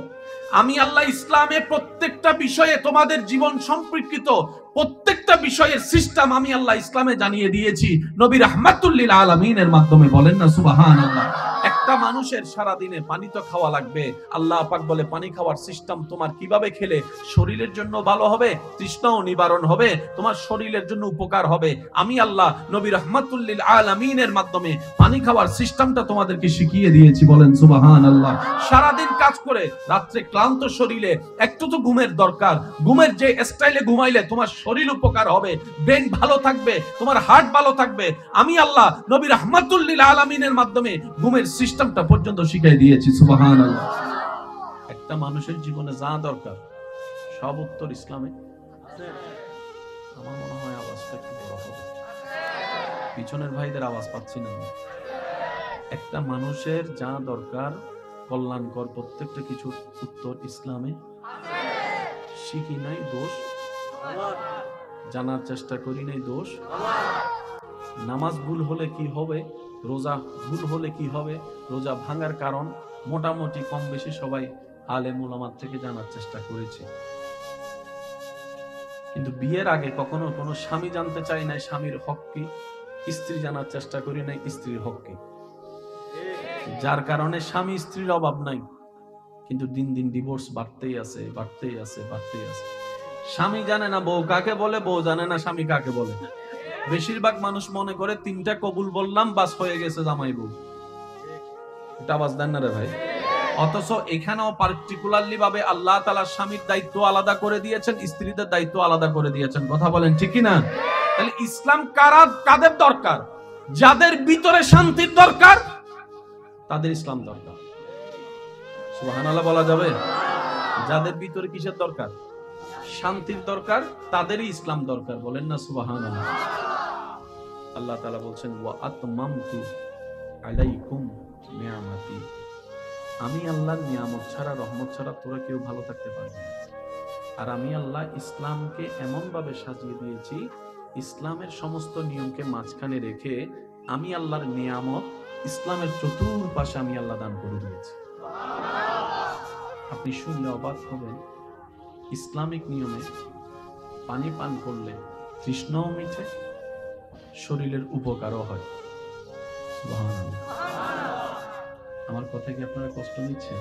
আমি আল্লাহ ইসলামে প্রত্যেকটা বিষয়ে তোমাদের জীবন সম্পর্কিত প্রত্যেকটা বিষয়ের সিস্টেম আমি আল্লাহ ইসলামে জানিয়ে দিয়েছি নবী রাহমাতুল লিল আলামিনের মাধ্যমে। বলেন না সুবহানাল্লাহ। একটা মানুষের সারা দিনে পানি তো খাওয়া লাগবে। আল্লাহ পাক বলে, পানি খাওয়ার সিস্টেম তোমার কিভাবে খেলে শরীরের জন্য ভালো হবে, তৃষ্ণাও নিবারণ হবে, তোমার শরীরের জন্য উপকার হবে। আমি আল্লাহ নবী রাহমাতুল লিল আলামিনের মাধ্যমে পানি খাওয়ার সিস্টেমটা তোমাদেরকে শিখিয়ে দিয়েছি। বলেন সুবহানাল্লাহ। সারা দিন কাজ করে রাত্রে ক্লান্ত শরীরে একটু তো ঘুমের দরকার। ঘুমের যে স্টাইলে ঘুমাইলে তোমার শরীর উপকার হবে, ব্রেন ভালো থাকবে, তোমার হার্ট ভালো থাকবে। আমি আল্লাহ নবী রাহমাতুল লিল আলামিনের মাধ্যমে ঘুমের সিস্টেমটা পর্যন্ত শিখিয়ে দিয়েছি। সুবহানাল্লাহ। একটা মানুষের জীবনে যা দরকার সব উত্তর ইসলামে। আমার মনে হয় আওয়াজটা একটু বড় হবে, পিছনের ভাইদের আওয়াজ পাচ্ছি না। একটা মানুষের যা দরকার কল্যাণকর প্রত্যেকটা কিছুর উত্তর ইসলামে। শিখি নাই দোষ, জানার চেষ্টা করি নাই দোষ। নামাজ ভুল হলে কি হবে, রোজা ভুল হলে কি হবে, রোজা ভাঙার কারণ মোটামুটি কম বেশি সবাই আলেম উলামা থেকে জানার চেষ্টা করেছি। কিন্তু বিয়ের আগে কখনো কোনো স্বামী জানতে চাই নাই স্বামীর হক কি, স্ত্রী জানার চেষ্টা করি নাই স্ত্রীর হক কি। যার কারণে স্বামী স্ত্রীর অভাব নাই, কিন্তু দিন দিন ডিভোর্স বাড়তেই আছে, বাড়তেই আছে, বাড়তেই আছে। স্বামী জানে না বউ কাকে বলে, বউ জানে না স্বামী কাকে বলে। বেশিরভাগ মানুষ মনে করে 3টা কবুল বললাম বাস হয়ে গেছে জামাই বউ। এটা আওয়াজ দেন না রে ভাই। অথচ এখানেও পার্টিকুলারলি ভাবে আল্লাহ তাআলা স্বামীর দায়িত্ব আলাদা করে দিয়েছেন, স্ত্রীদের দায়িত্ব আলাদা করে দিয়েছেন। কথা বলেন ঠিক কি না? তাহলে ইসলাম কাদের দরকার? যাদের ভিতরে শান্তির দরকার তাদের ইসলাম দরকার। সুবহানাল্লাহ বলা যাবে? যাদের ভিতরে কিসের দরকার? শান্তির দরকার, তাদেরই ইসলাম দরকার। বলেন না সুবহানাল্লাহ। আল্লাহ তাআলা বলছেন ওয়া আতমামতু আলাইকুম নিয়ামতি, আমি আল্লাহর নিয়ামত ছাড়া, রহমত ছাড়া তোরা কেউ ভালো থাকতে পারবে না। আর আমি আল্লাহ ইসলামকে এমন ভাবে সাজিয়ে দিয়েছি, ইসলামের সমস্ত নিয়মকে মাঝখানে রেখে আমি আল্লাহর নিয়ামত ইসলামের চতুর্পাশে আমি আল্লাহ দান করে দিয়েছি। আপনি শুনলে অবাক হবেন, ইসলামিক নিয়মে পানি পান করলে তৃষ্ণাও মিটে, শরীরের উপকারও হয়। সুবহানাল্লাহ। আমার কথা কি আপনারা কষ্ট নিচ্ছেন?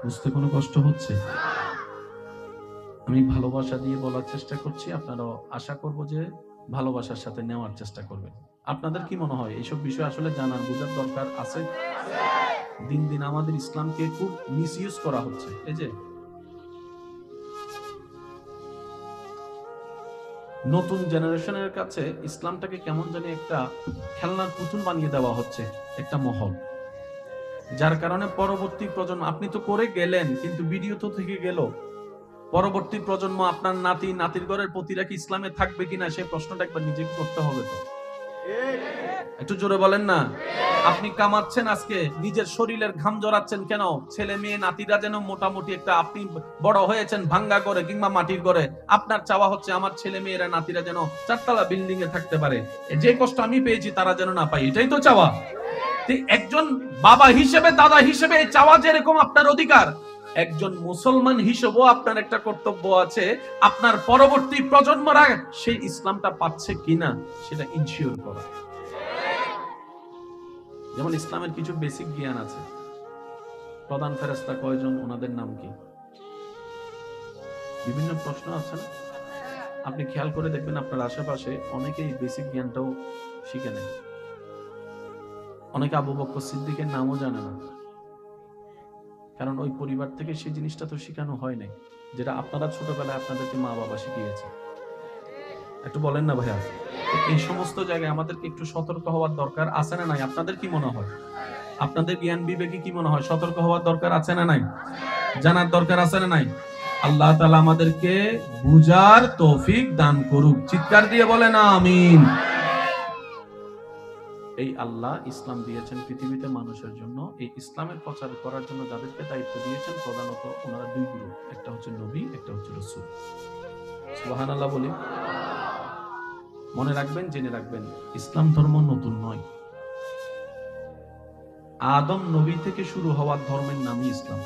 বুঝতে কোনো কষ্ট হচ্ছে? আমি ভালোবাসা দিয়ে বলার চেষ্টা করছি, আপনারাও আশা করব যে ভালোবাসার সাথে নেওয়ার চেষ্টা করবেন। আপনাদের কি মনে হয় এইসব বিষয় আসলে জানার বোঝার দরকার আছে? দিন দিন আমাদের ইসলামকে খুব মিসইউজ করা হচ্ছে। এই যে নতুন জেনারেশনের কাছে ইসলামটাকে কেমন জানি একটা খেলনার পুতুল বানিয়ে দেওয়া হচ্ছে, একটা মহল। যার কারণে পরবর্তী প্রজন্ম, আপনি তো করে গেলেন কিন্তু ভিডিও তো থেকে গেল, পরবর্তী প্রজন্ম আপনার নাতি নাতির ঘরের প্রতিরা কি ইসলামে থাকবে কিনা সেই প্রশ্নটা একবার নিজেকে করতে হবে। তো একটু জোরে বলেন না। আপনি কামাচ্ছেন আজকে, নিজের শরীরের ঘাম জড়াচ্ছেন কেন? ছেলে মেয়ে নাতিরা যেন মোটামুটি একটা, আপনি বড় হয়েছেন ভাঙ্গা করে কিংবা মাটির ঘরে, আপনার চাওয়া হচ্ছে আমার ছেলে মেয়েরা নাতিরা যেন 4তলা বিল্ডিং এ থাকতে পারে, যে কষ্ট আমি পেয়েছি তারা যেন না পায়, এটাই তো চাওয়া। একজন বাবা হিসেবে, দাদা হিসেবে চাওয়া যেরকম আপনার অধিকার, একজন মুসলমান হিসেবেও আপনার একটা কর্তব্য আছে, আপনার পরবর্তী প্রজন্মরা সেই ইসলামটা পাচ্ছে কিনা সেটা ইনশিওর করা। যেমন ইসলামের কিছু বেসিক জ্ঞান আছে। প্রধান ফেরেশতা কয়জন, ওনাদের নাম কি? বিভিন্ন প্রশ্ন আছে না? আপনি খেয়াল করে দেখবেন আপনার আশেপাশে অনেকেই বেসিক জ্ঞানটাও শিখে নেয়। অনেকে আবু বকর সিদ্দিকের নামও জানে না, কারণ ওই পরিবার থেকে সেই জিনিসটা তো শেখানো হয় নাই, যেটা আপনারা ছোটবেলায় আপনাদেরকে মা বাবা শিখিয়েছে। একটু বলেন না ভাইয়া। এই সমস্ত জায়গায় আমাদেরকে একটু সতর্ক হওয়ার দরকার আছে না নাই? আপনাদের কি মনে হয়? আপনাদের জ্ঞান বিবেকে কি মনে হয় সতর্ক হওয়ার দরকার আছে না নাই? জানার দরকার আছে না নাই? আল্লাহ তাআলা আমাদেরকে বুঝার তৌফিক দান করুক। চিৎকার দিয়ে বলেন আমিন। এই আল্লাহ ইসলাম দিয়েছেন পৃথিবীতে মানুষের জন্য, এই ইসলামের প্রচার করার জন্য যাদেরকে দায়িত্ব দিয়েছেন প্রধানত ওনারা দুই গ্রুপ, একটা হচ্ছে নবী, একটা হচ্ছে রাসূল। সুবহানাল্লাহ বলি। মনে রাখবেন, জেনে রাখবেন, ইসলাম ধর্ম নতুন নয়। আদম নবী থেকে শুরু হওয়ার ধর্মের নামই ইসলাম।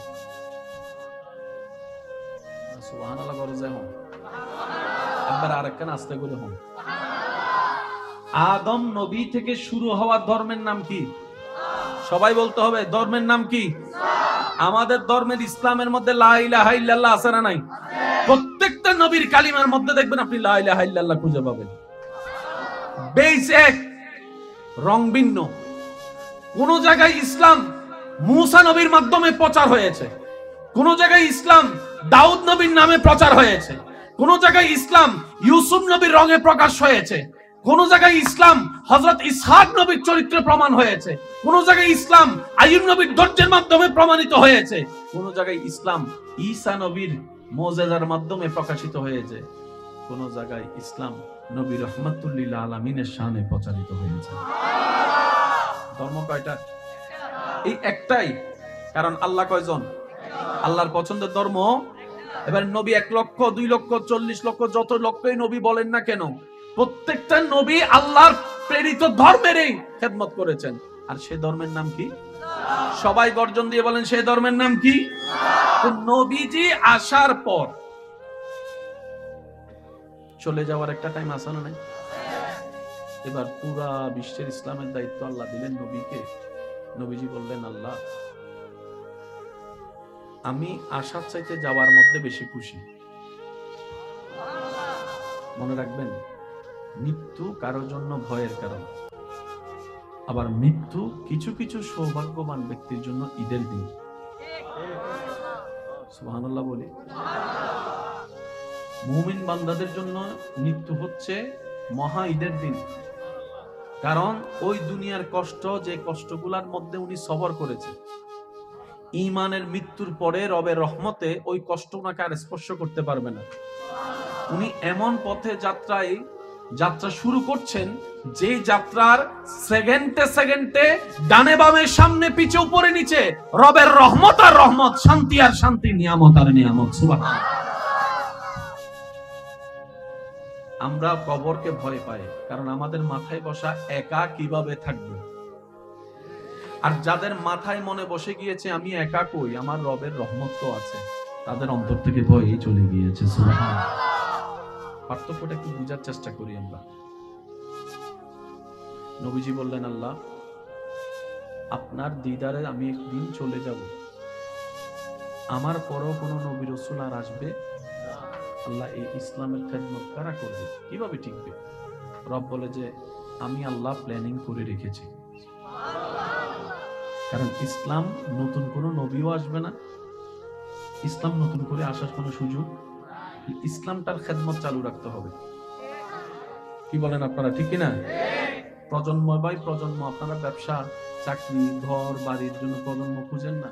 সুবহানাল্লাহ বলে যায় হন, একবার আরেকখান আস্তে করে হন। আদম নবী থেকে শুরু হওয়ার ধর্মের নাম কি? সবাই বলতে হবে ধর্মের নাম কি? আমাদের ধর্মের ইসলামের মধ্যে লা ইলাহা ইল্লাল্লাহ আছে না নাই? প্রত্যেকটা নবীর কালিমার মধ্যে দেখবেন আপনি লা ইলাহা ইল্লাল্লাহ খুঁজে পাবেন। বেস এক, রং ভিন্ন। কোন জায়গায় ইসলাম মুসা নবীর মাধ্যমে প্রচার হয়েছে, কোন জায়গায় ইসলাম দাউদ নবীর নামে প্রচার হয়েছে, কোন জায়গায় ইসলাম ইউসুফ নবীর রঙে প্রকাশ হয়েছে, কোন জায়গায় ইসলাম হযরত ইসহাক নবীর চরিত্রে প্রমাণ হয়েছে, কোন জায়গায় ইসলাম আইয়ুব নবীর ধৈর্যের মাধ্যমে প্রমাণিত হয়েছে, কোন জায়গায় ইসলাম ঈসা নবীর মুজিজার মাধ্যমে প্রকাশিত হয়েছে, কোন জায়গায় ইসলাম নবী রাহমাতুল লিল আলামিনের শানে প্রচারিত হয়েছে। ধর্ম কয়টা? এই একটাই। কারণ আল্লাহ কয়জন? আল্লাহর পছন্দের ধর্ম। এবার নবী 1 লক্ষ 2 লক্ষ 40 লক্ষ যত লক্ষই নবী বলেন না কেন, প্রত্যেকটা নবী আল্লাহর প্রেরিত ধর্মেরই খেদমত করেছেন। আর সে ধর্মের নাম কি? সবাই গর্জন দিয়ে বলেন, সে ধর্মের নাম কি? তো নবীজি আসার পর চলে যাওয়ার একটা টাইম আছে না নাই? এবার পুরা বিশ্বের ইসলামের দায়িত্ব আল্লাহ দিলেন নবীকে। নবীজি বললেন, আল্লাহ, আমি আসার চাইতে যাওয়ার মধ্যে বেশি খুশি। মনে রাখবেন, মৃত্যু কারোর জন্য ভয়ের কারণ, আবার মৃত্যু কিছু কিছু সৌভাগ্যবান ব্যক্তির জন্য ঈদের দিন। সুবহানাল্লাহ বলি। মুমিন বান্দাদের জন্য মৃত্যু হচ্ছে মহা ঈদের দিন। কারণ ওই দুনিয়ার কষ্ট, যে কষ্টগুলোর মধ্যে উনি সবর করেছে, ঈমানের মৃত্যুর পরে রবের রহমতে ওই কষ্ট ওনাকে আর স্পর্শ করতে পারবে না। উনি এমন পথে যাত্রা শুরু করছেন, যে যাত্রার সেকেন্ডে সেকেন্ডে ডানে বামে সামনে পিছে উপরে নিচে রবের রহমত আর রহমত, শান্তি আর শান্তি, নিয়ামত আর নিয়ামত। সুবহানাল্লাহ। আমরা কবরকে ভয় পাই, কারণ আমাদের মাথায় বসা একা কিভাবে থাকবে। আর যাদের মাথায় মনে বসে গিয়েছে আমি একা কই, আমার রবের রহমত তো আছে, তাদের অন্তর থেকে ভয়ই চলে গিয়েছে। সুবহানাল্লাহ। পার্থক্যটা একটু বুঝার চেষ্টা করি আমরা। নবীজি বললেন, আল্লাহ, আপনার দিদারে আমি একদিন চলে যাব, আমার পরও কোন নবী রাসূল আর আসবে? আল্লাহ, এই ইসলামের খেদমত কারা করবে, কিভাবে টিকবে? রব বলে যে আমি আল্লাহ প্ল্যানিং করে রেখেছি। কারণ ইসলাম নতুন কোন নবীও আসবে না, ইসলাম নতুন করে আসার কোন সুযোগ, ইসলামটার খেদমত চালু রাখতে হবে। কি বলেন আপনারা, ঠিক কিনা? প্রজন্ম বাই প্রজন্ম আপনারা ব্যবসা, চাকরি, ঘর বাড়ির জন্য প্রজন্ম খুঁজেন না,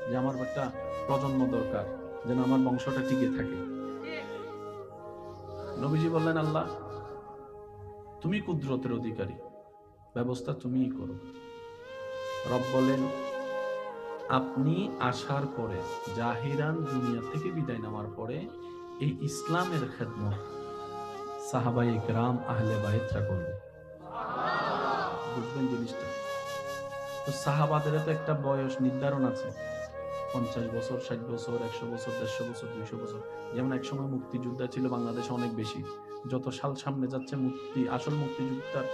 যে আমার একটা প্রজন্ম দরকার, যেন আমার বংশটা টিকে থাকে। নবীজি বললেন, আল্লাহ, তুমি কুদরতের অধিকারী, ব্যবস্থা তুমিই করো। রব বলেন, আপনি আসার পরে, জাহিরান দুনিয়া থেকে বিদায় নেওয়ার পরে, এই ইসলামের খেদমত সাহাবায়ে কেরাম, আহলে বাইতরা করবে। বুঝবেন জিনিসটা? তো সাহাবাদের তো একটা বয়স নির্ধারণ আছে, 50 বছর, 60 বছর, 100 বছর, 150 বছর, 200 বছর। যেমন একসময় মুক্তিযোদ্ধা ছিল বাংলাদেশে অনেক বেশি, যত সাল সামনে যাচ্ছে আসল মুক্তিযোদ্ধার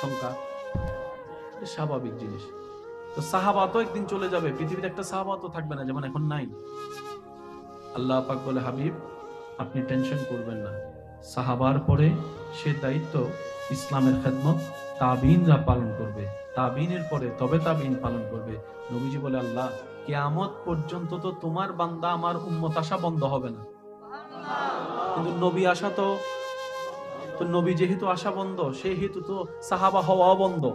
সংখ্যা স্বাভাবিক জিনিস। তো সাহাবা তো একদিন চলে যাবে, পৃথিবীতে একটা সাহাবা তো থাকবে না, যেমন এখন নাই। আল্লাহ পাক বলে, হাবিব, আপনি টেনশন করবেন না, সাহাবার পরে সে দায়িত্ব ইসলামের খেদমত তাবিনরা পালন করবে, তাবিনের পরে তবে তাবিন পালন করবে। নবীজি বলে, আল্লাহ, কিয়ামত পর্যন্ত তো তোমার বান্দা আমার উম্মত আসা বন্ধ হবে না, কিন্তু নবী আসা তো নবী যেহেতু আসা বন্ধ, সেহেতু তো সাহাবা হওয়া বন্ধ।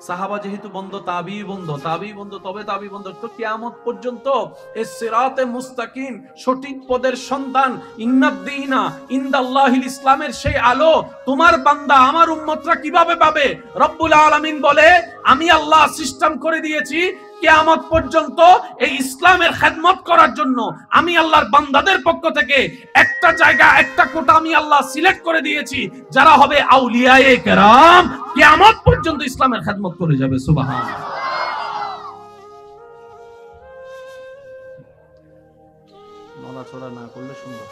সাহাবা যেহেতু বন্ধ, তাবি বন্ধ, তাবি বন্ধ, তবে তাবি বন্ধ। তো কিয়ামত পর্যন্ত এই সিরাতে মুস্তাকিম, সঠিক পদের সন্ধান, ইন্নাদ-দীনা ইনদাল্লাহিল ইসলামের সেই আলো তোমার বান্দা আমার উম্মতরা কিভাবে পাবে? রব্বুল আলামিন বলে, আমি আল্লাহ সিস্টেম করে দিয়েছি কিয়ামত পর্যন্ত এই ইসলামের খেদমত করার জন্য। আমি আল্লাহর বান্দাদের পক্ষ থেকে একটা জায়গা, একটা কোটা আমি আল্লাহ সিলেক্ট করে দিয়েছি, যারা হবে আউলিয়ায়ে কেরাম, কিয়ামত পর্যন্ত ইসলামের খেদমত করে যাবে। সুবহানাল্লাহ। নড়াচড়া না করলে সুন্দর।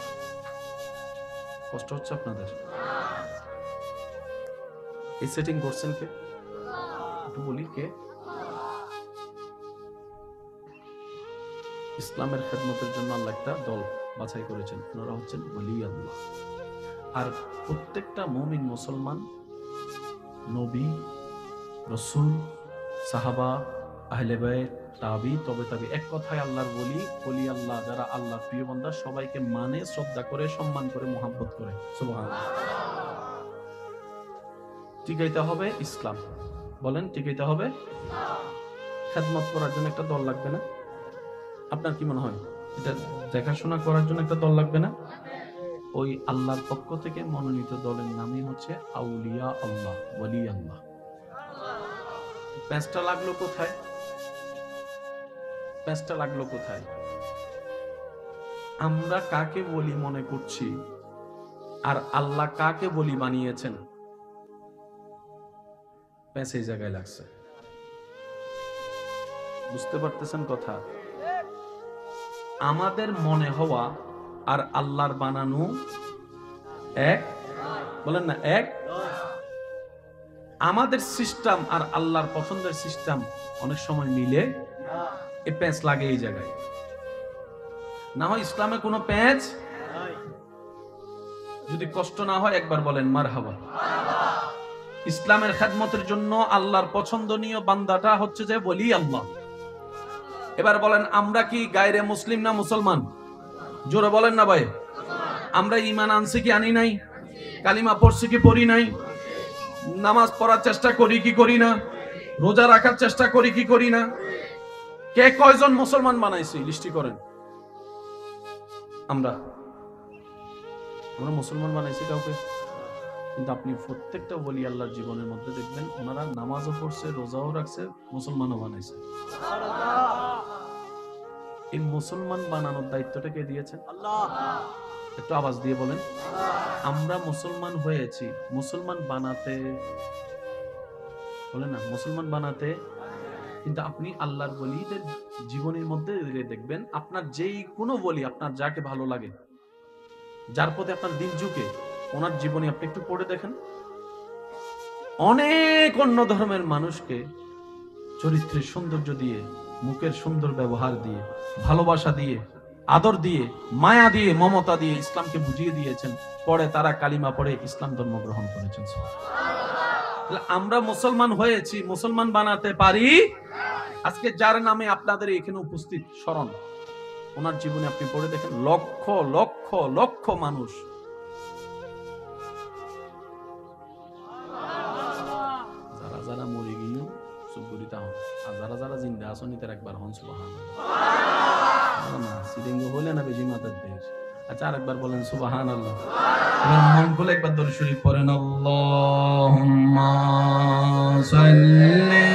কষ্ট হচ্ছে আপনাদের? এই সেটিং করছেন কে? একটু বলি কে? ইসলামের খেদমতের জন্য আল্লাহ একটা দল বাছাই করেছেন, ওনারা হচ্ছেন ওলি আল্লাহ। আর প্রত্যেকটা মুমিন মুসলমান, নবী, রাসূল, সাহাবা, আহলে বাইত, তাবি, তবে তাবি, এক কথায় আল্লাহর ওলি আল্লাহ, যারা আল্লাহর প্রিয় বান্দা, সবাইকে মানে, শ্রদ্ধা করে, সম্মান করে, মহব্বত করে। সুবহানাল্লাহ। টিকাইতে হবে ইসলাম। বলেন, টিকাইতে হবে। খেদমত করার জন্য একটা দল লাগবে না? আপনার কি মনে হয়, এটা দেখাশোনা করার জন্য একটা দল লাগবে না? ওই আল্লাহর পক্ষ থেকে মনোনীত দলের নামই হচ্ছে আউলিয়া আল্লাহ, ওলি আল্লাহ। প্যাঁচটা লাগলো কোথায়? প্যাঁচটা লাগলো কোথায়? আমরা কাকে বলি মনে করছি, আর আল্লাহ কাকে বলি বানিয়েছেন, প্যাঁচ এই জায়গায় লাগছে। বুঝতে পারতেছেন কথা? আমাদের মনে হওয়া আর আল্লাহর বানানো এক, বলেন না এক। আমাদের সিস্টেম আর আল্লাহর পছন্দের সিস্টেম অনেক সময় মিলে এই প্যাঁচ লাগে এই জায়গায়। না হয় ইসলামে কোনো প্যাঁচ, যদি কষ্ট না হয় একবার বলেন মারহাবা। ইসলামের খেদমতের জন্য আল্লাহর পছন্দনীয় বান্দাটা হচ্ছে যে বলি আল্লাহ। এবার বলেন আমরা কি গায়রে মুসলিম না মুসলমান? জোরে বলেন না ভাই। আমরা ঈমান আনছি কি আনি নাই? কালিমা পড়ছি কি পড়ি নাই? নামাজ পড়ার চেষ্টা করি কি করি না? রোজা রাখার চেষ্টা করি কি করি না? কে কয়জন মুসলমান বানাইছি লিস্টি করেন। আমরা মুসলমান বানাইছি কাউকে? কিন্তু আপনি প্রত্যেকটা ওলি আল্লাহর জীবনের মধ্যে দেখবেন ওনারা নামাজও পড়ছে, রোজাও রাখছে, মুসলমানও বানাইছে। এই মুসলমান বানানোর দায়িত্বটা কে দিয়েছেন? আল্লাহ। একটু আওয়াজ দিয়ে বলেন। আমরা মুসলমান হয়েছি মুসলমান বানাতে, বলেন না মুসলমান বানাতে। কিন্তু আপনি আল্লাহর ওলিদের জীবনের মধ্যে দেখবেন আপনার যেই কোনো ওলি, আপনার যাকে ভালো লাগে, যার প্রতি আপনার দিল ঝুঁকে, ওনার জীবনী আপনি একটু পড়ে দেখেন। অনেক অন্য ধর্মের মানুষকে চরিত্রের সৌন্দর্য দিয়ে, মুখের সুন্দর ব্যবহার দিয়ে, ভালোবাসা দিয়ে, আদর দিয়ে, মায়া দিয়ে, মমতা দিয়ে ইসলামকে বুঝিয়ে দিয়েছেন। পরে তারা কালিমা পড়ে ইসলাম ধর্ম গ্রহণ করেছেন। আমরা মুসলমান হয়েছি মুসলমান বানাতে পারি। আজকে যার নামে আপনাদের এখানে উপস্থিত স্মরণ, ওনার জীবনে আপনি পড়ে দেখেন লক্ষ লক্ষ লক্ষ মানুষ যারা যারা মরে গিয়েও সুবরিতা হন, আর যারা যারা জিন্দা আছেন তার একবার হন সুবহানাল্লাহ। না সিরিঙ্গ হলে না বেশি মাথার দেশ। আচ্ছা আরেকবার বলেন সুবহানাল্লাহ। এবার মন খুলে একবার দরুদ শরীফ পড়েন। আল্লাহুম্মা সাল্লি